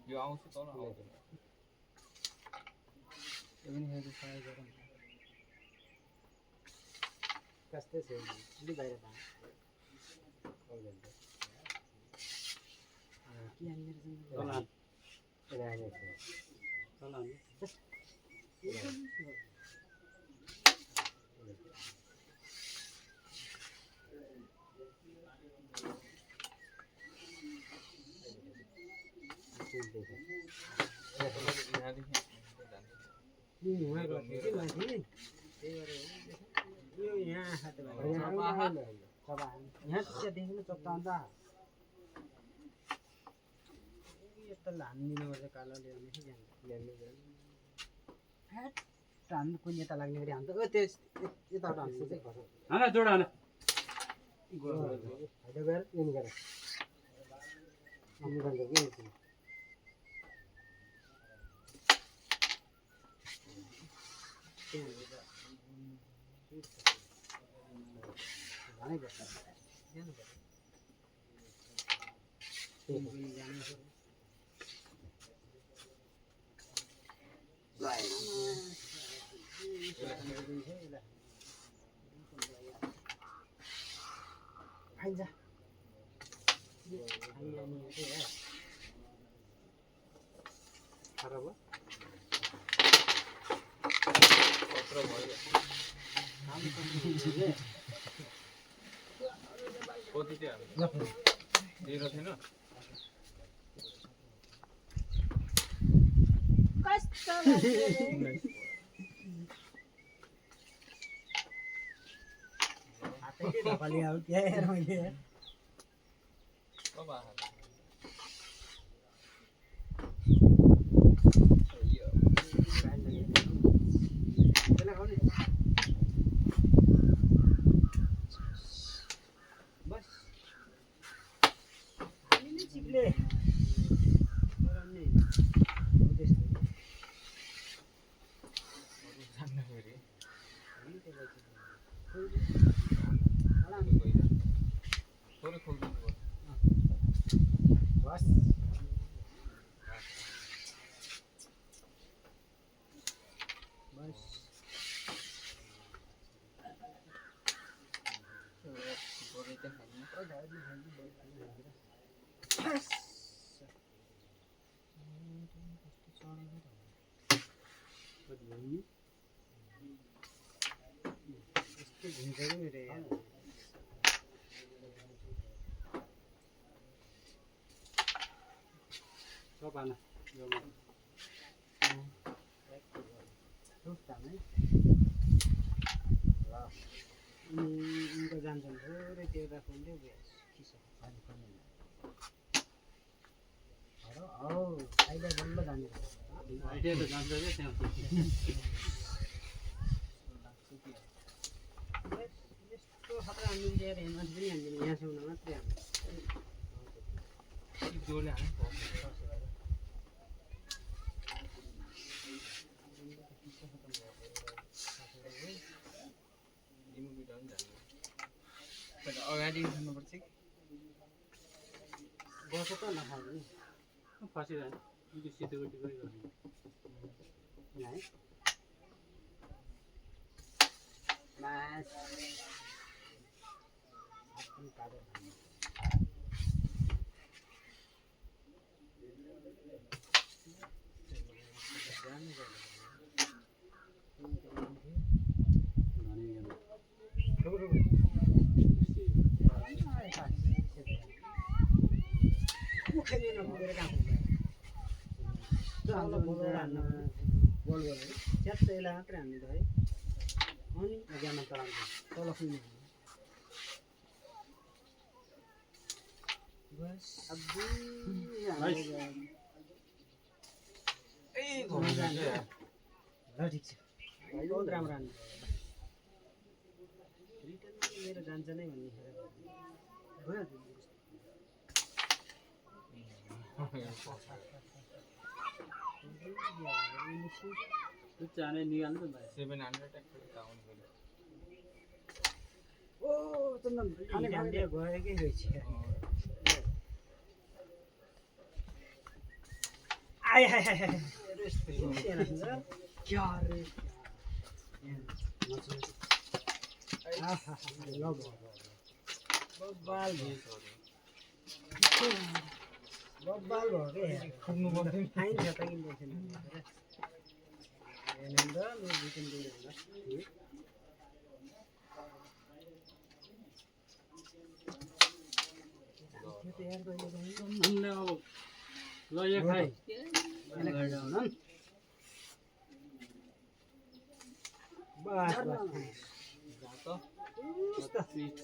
यो आउँछ तल आउँदैन यो पनि हेर्नु ट्राई गरौँ कस्तै छ अलि बाहिर भए उहाँ गएको थियो कि माथि त्यही भएर यो यहाँ खाँदै भयो यहाँ चाहिँ देख्नु चप्पा अन्त यस्तो हान्दिनुपर्छ कालो ल्याउने कि हान्नु कुन यता लाग्ने गरी हान्छ त्यस यताबाट हान्नु चाहिँ घर हान जोड हान गएर इन गर निकाल्दै के जानै पर्छ आइजा खराब हो पत्र भयो कति थियो हामी दिएको थिएन नेपाली आउट क्या मैले कब आयो बस हामीले चिप्ले थोरै खोल्दिनु पर्यो बस बस यस्तो घुम्छ कि मेरो यहाँ सब हान यो उनको जान्छन् थोरै त्यो राख्नु हौ अहिले बल्ल जान्छ आइडिया त जान्छ के त्यहाँ यस्तो खतरा हामी ल्याएर हेर्नु पनि हान्दिनँ यहाँसम्म मात्रै हामी जोडले अगाडि खानुपर्छ कि बस त नखानु फसिरहन्छ त्यो सिधोटी गरी गर्नु है मास पनि काटेर खानु च्यात्तैलाई मात्रै हान्नु त है अनि ज्ञान चलाउँछ तल सुन्नु बस ल ठिक छ बहुत राम्रो हान्नु रिटर्न मेरो जान्छ नै भन्ने भइहाल्छ चाने निकाल्नु त 700 एक्चुअली काउन्ट गरे ओ चन्दन खाने खाने गएकै रहेछ आय हाय हाय क्या रे बब्बाल भयो बब्बाल भयो के खुड्नु पर्दैन खाइन्छ त किन्दैछन् हेर्नु त लु बिकिन दिनु त्यो त यार कहिले अन्ले अब ल यो खाइ 25,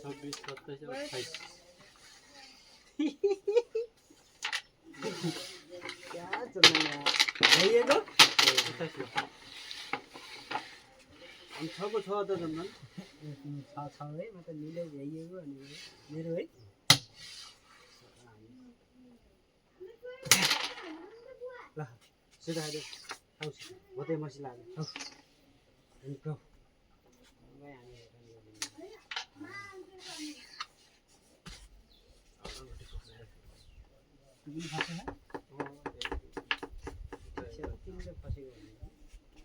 26, 27, 28. भइएको 28 हो। अनि 6 को 6 त जम्मा 6 है म त मिले भइएको अनि मेरो है ल सिधा हाले आउस होते मसिला हाले आउ अनि गो गए हामी तिमी फासे है तिमीले फसेको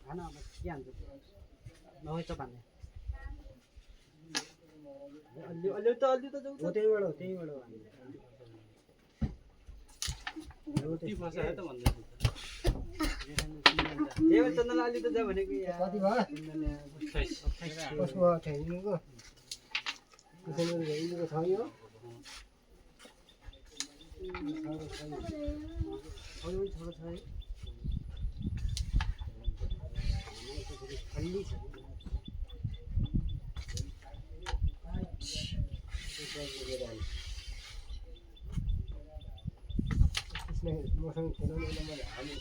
खाना अब के हान्छ नभए त भन्ने अलि त जाउँछ त्यहीबाट ती फसायो त भन्दै थियो। देव चन्दन अलि त जा भनेको यार कति भयो 28। कसको ठ्याइनुको किसिमले ल्याइनुको छ यो अरू छोरो छ है खल्ली छ मसँग खेल्नु मैले हामी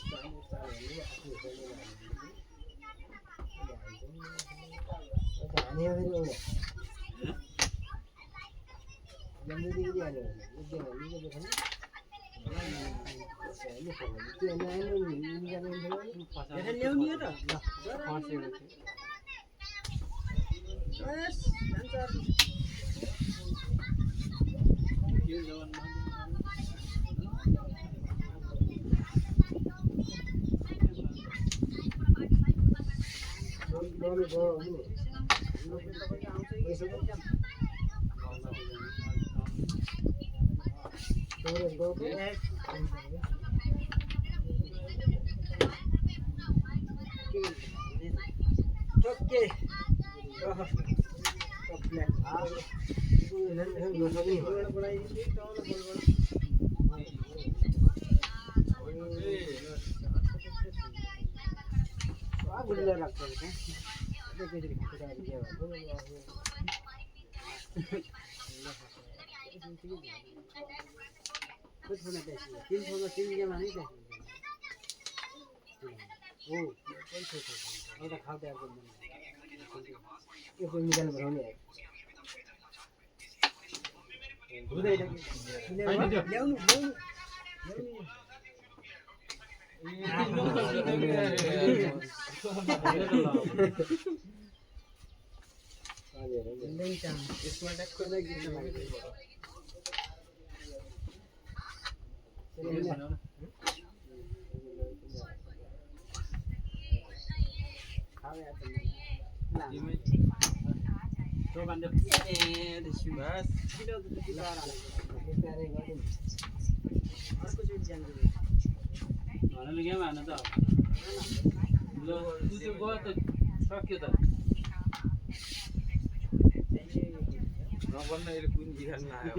ल्याउने त फसेको थियो। यो जवानमा भन्नु गेम हान्न त ल उसो गयो त सक्यो त नबन्न अहिले कुन बिहान आयो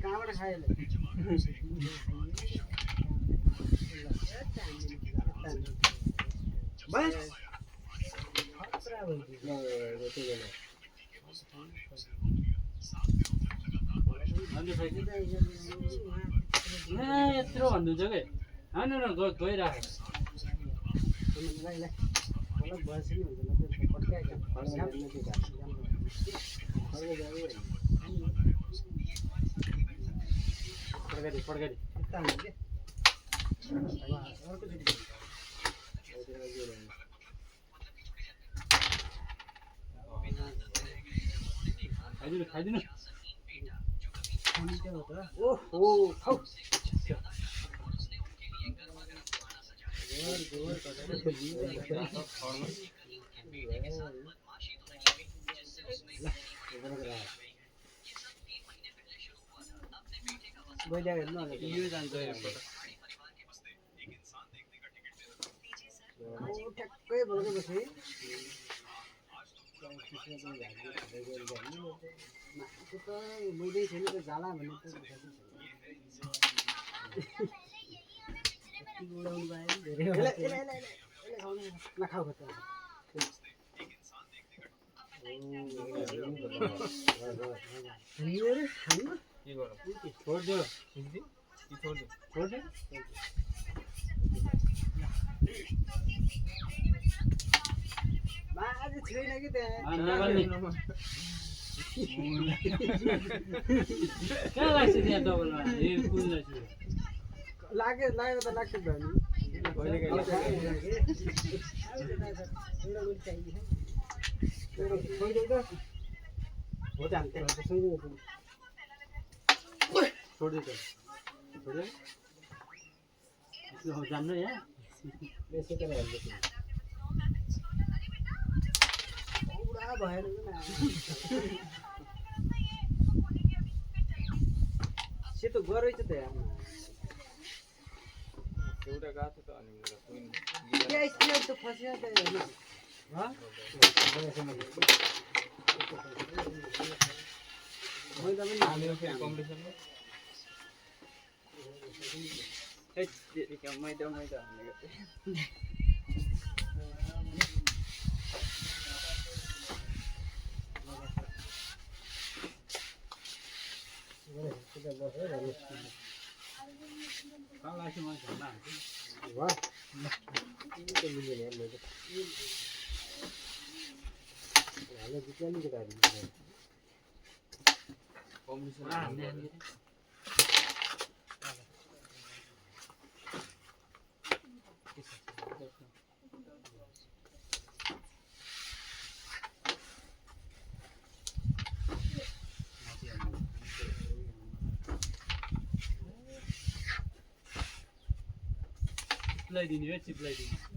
कहाँबाट खायो बस यत्रो भन्नुहुन्छ कि होइन गइराखेको बस पड्काइदे खाइदिनु ओहो खाऊ यो जान्छ ठ्याक्कै बोलेपछि मैले छैन त जाला भन्ने त उडाउनु भयो नखाऊ खत के गरौँ छोडिदियो छोडिदियो बाजे छैन कि त्यहाँ कहाँ लाग्छ त्यहाँ डबलमा कुन लाग्छ लाग्यो त लाग्छ त हो जान्छ छोडिदियो जान्नु यहाँ पुरा भएन सेतो गरेछ त यहाँ एउटा गएको थियो त अनि मेरो कुइन त फस्यो त मैदा पनि मेरो फेरि कम्पिटिसनमा मैदा भनेको कहाँ लाग्छ मलाई झन्डा कम्पिटिसन चिप्लाइदिने हो चिप्लाइदिने छ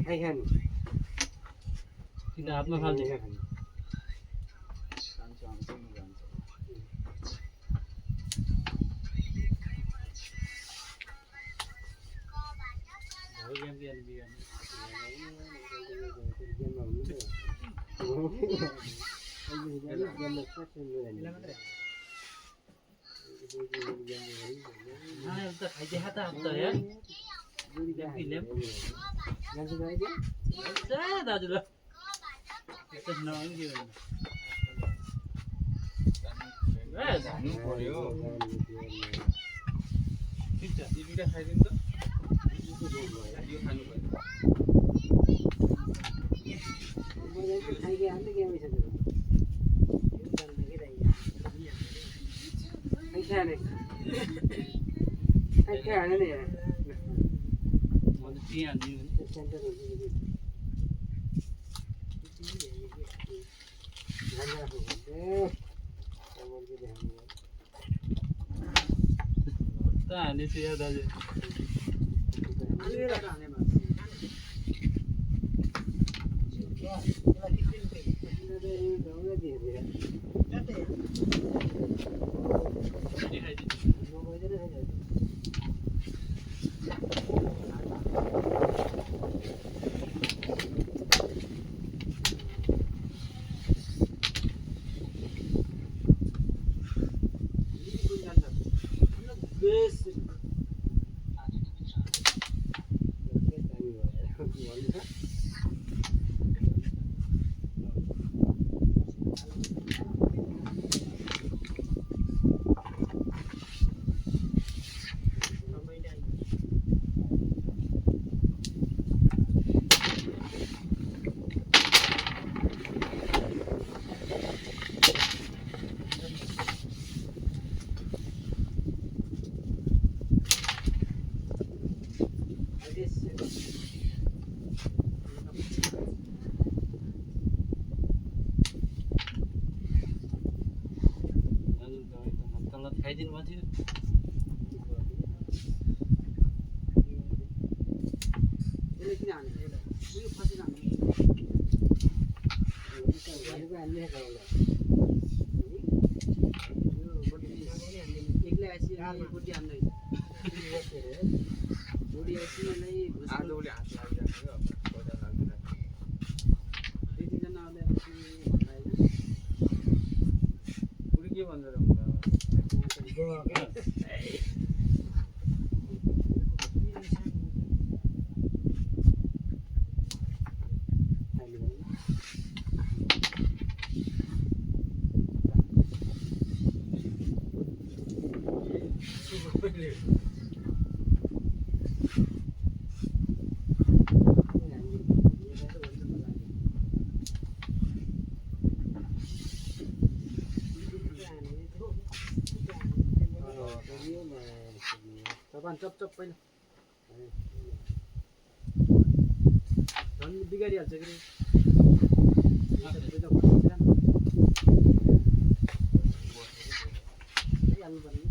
त्यहाँ किन हातमा फाल्छ खाइदिए त अब त यार दाजु ल जानु पर्यो ठिक छ यी दुईटा खाइदिनु त यो खानु त हानेछु या दाजु खाइदिनु भन्थ्यो आजोले हात लागिरहेको पैसा लाग्दैन पुरी के भन्छ र चप पहिला झन् बिगारिहाल्छ कि हाल्नु पर्ने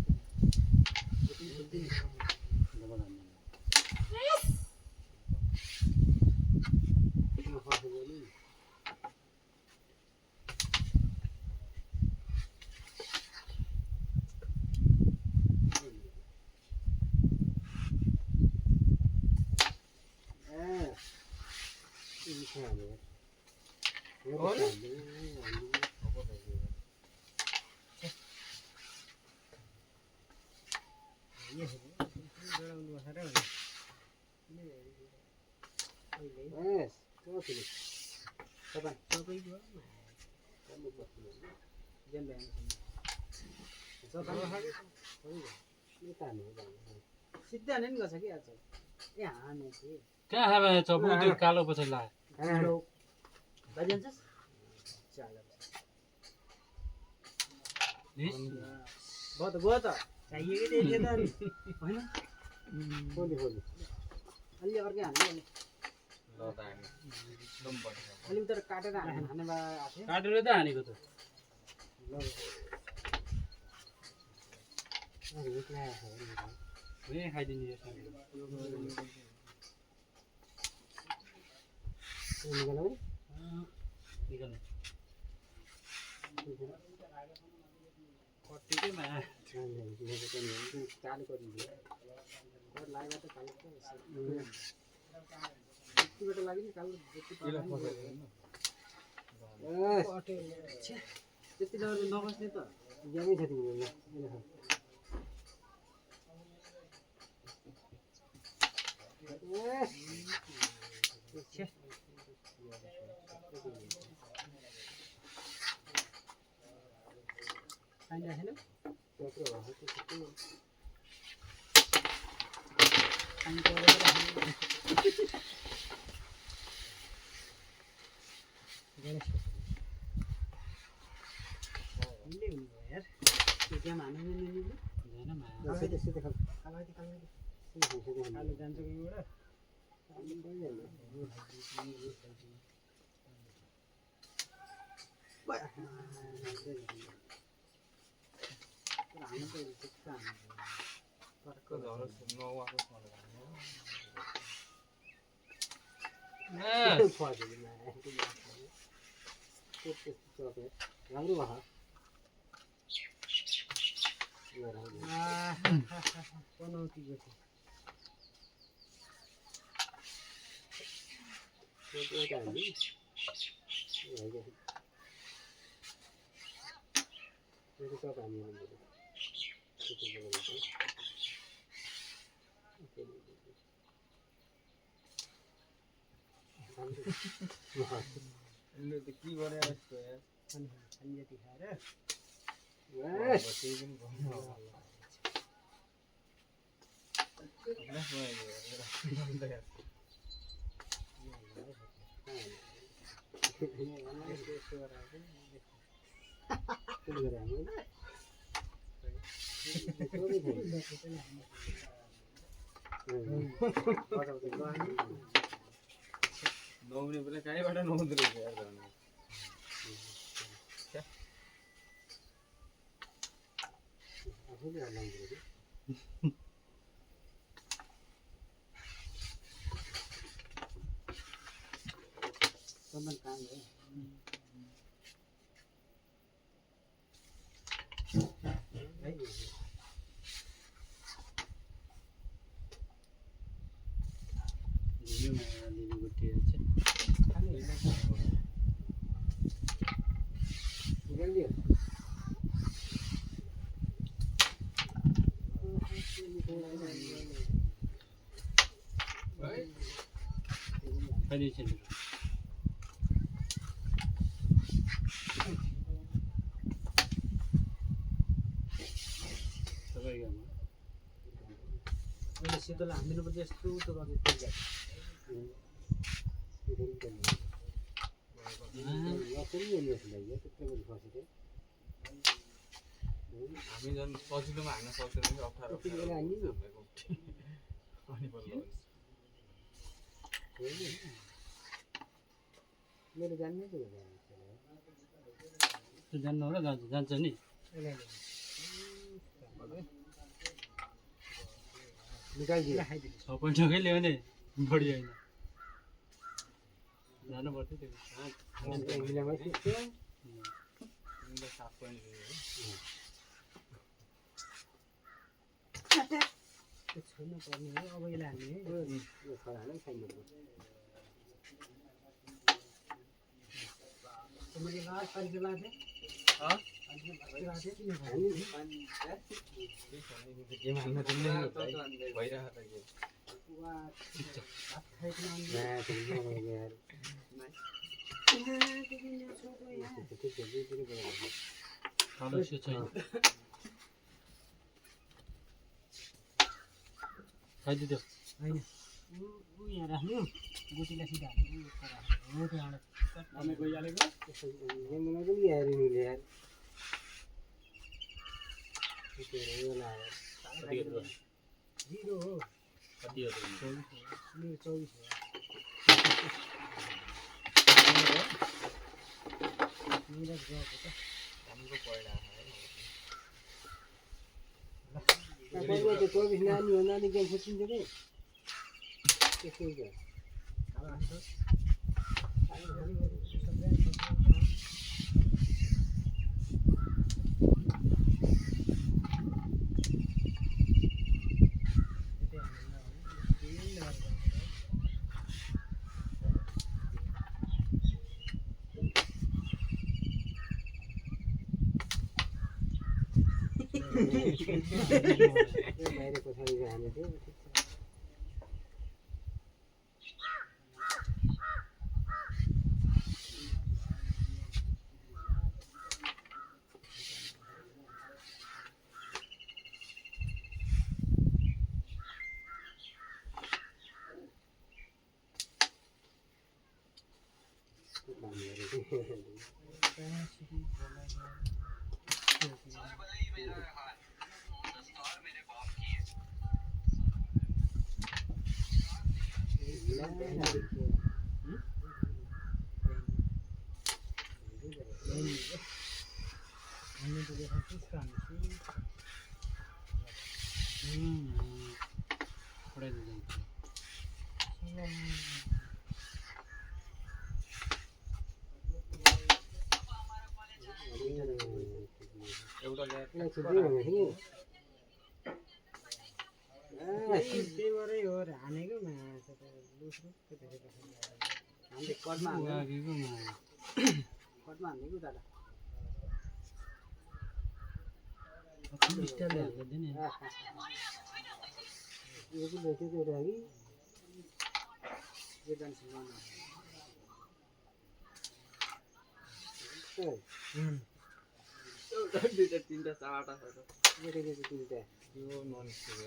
सिधै हाने नि गर्छ कि आज ए हाने कि कहाँ खाबा चपु त्यो कालो पछाडि लाग्यो बजान्छस् चाल गयो त चाहियो कि त्यही त होइन खोली अलि अर्कै हान्नु ल त हामी एकदम पर्छ अलिक तर काटेर हाने भए आएको काटेर त हानेको त ए खाइदिनु यो निकाल्नु कतिकैमा चालु गरिदियो लाग्यो त कालो यतिबाट लाग्यो नि कालो त्यति डर नबस्ने त ज्यानै छ तिमीले 그 너를 너하고 서로 근데 की बने इसको यार संजय दिखा रहे बस एक दिन घूमना अपना समय है नौने बोले कहीं बड़ा नौ दे रहे यार करने शीतल हामीनु पनि यस्तो उतो गरेर हामी जन सजिलोमा हान्न सक्दैन कि अप्ठ्यारो अनि बल्ल मेरो जान्नै जान्नु होला जान्छ नि निकालिदियो 6 पोइन्टकै ल्यायो भने बढी होइन जानु पर्थ्यो त्यो तिमीले 7 पोइन्ट दियो छैन पर्ने हो अब यसलाई हामी यो खरालाई छैन मैले लास्ट तारिक लाथे गेम हाल्न तिमीले भइरहेको त गेम खाइदियो होइन ऊ यहाँ राख्नु गोटीलाई सिधा हो त्यहाँबाट हामी गइहालेको जिरो हो कति हो मेरो 24 हो मेरो गएको त हाम्रो पहिला चौबिस नानी हो नानी गेम फुटिन्छ कि त्यस्तो हुन्छ बाहिरको छाडी हाने थियो एउटा ल्याएर त्यही भएरै हो र हानेको माछा त दोस्रो हामीले कटमा हानेको दादा स्टाइलले हाल्दैन नि यो पनि लेखेको एउटा कि यो जान्छ एउटा दुईटा तिनटा चारवटा छ त तिनवटा यो नन स्टिक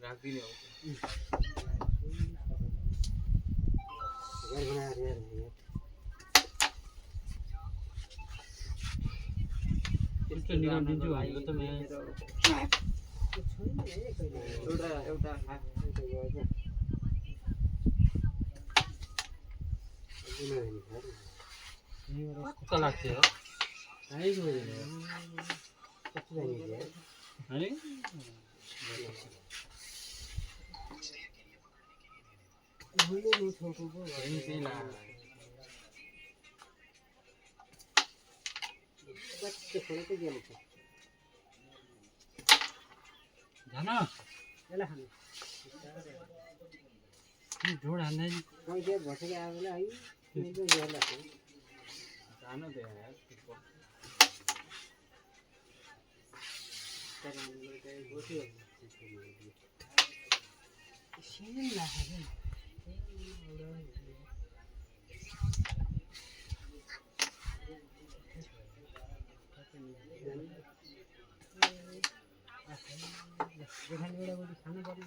राखिदिने हो त्यस्तो निकालिदिन्छु भनेको त म एउटा कस्तो लाग्छ हो है जान ढोड हान्दैन जानु दे यार खानु पर्यो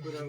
कुरा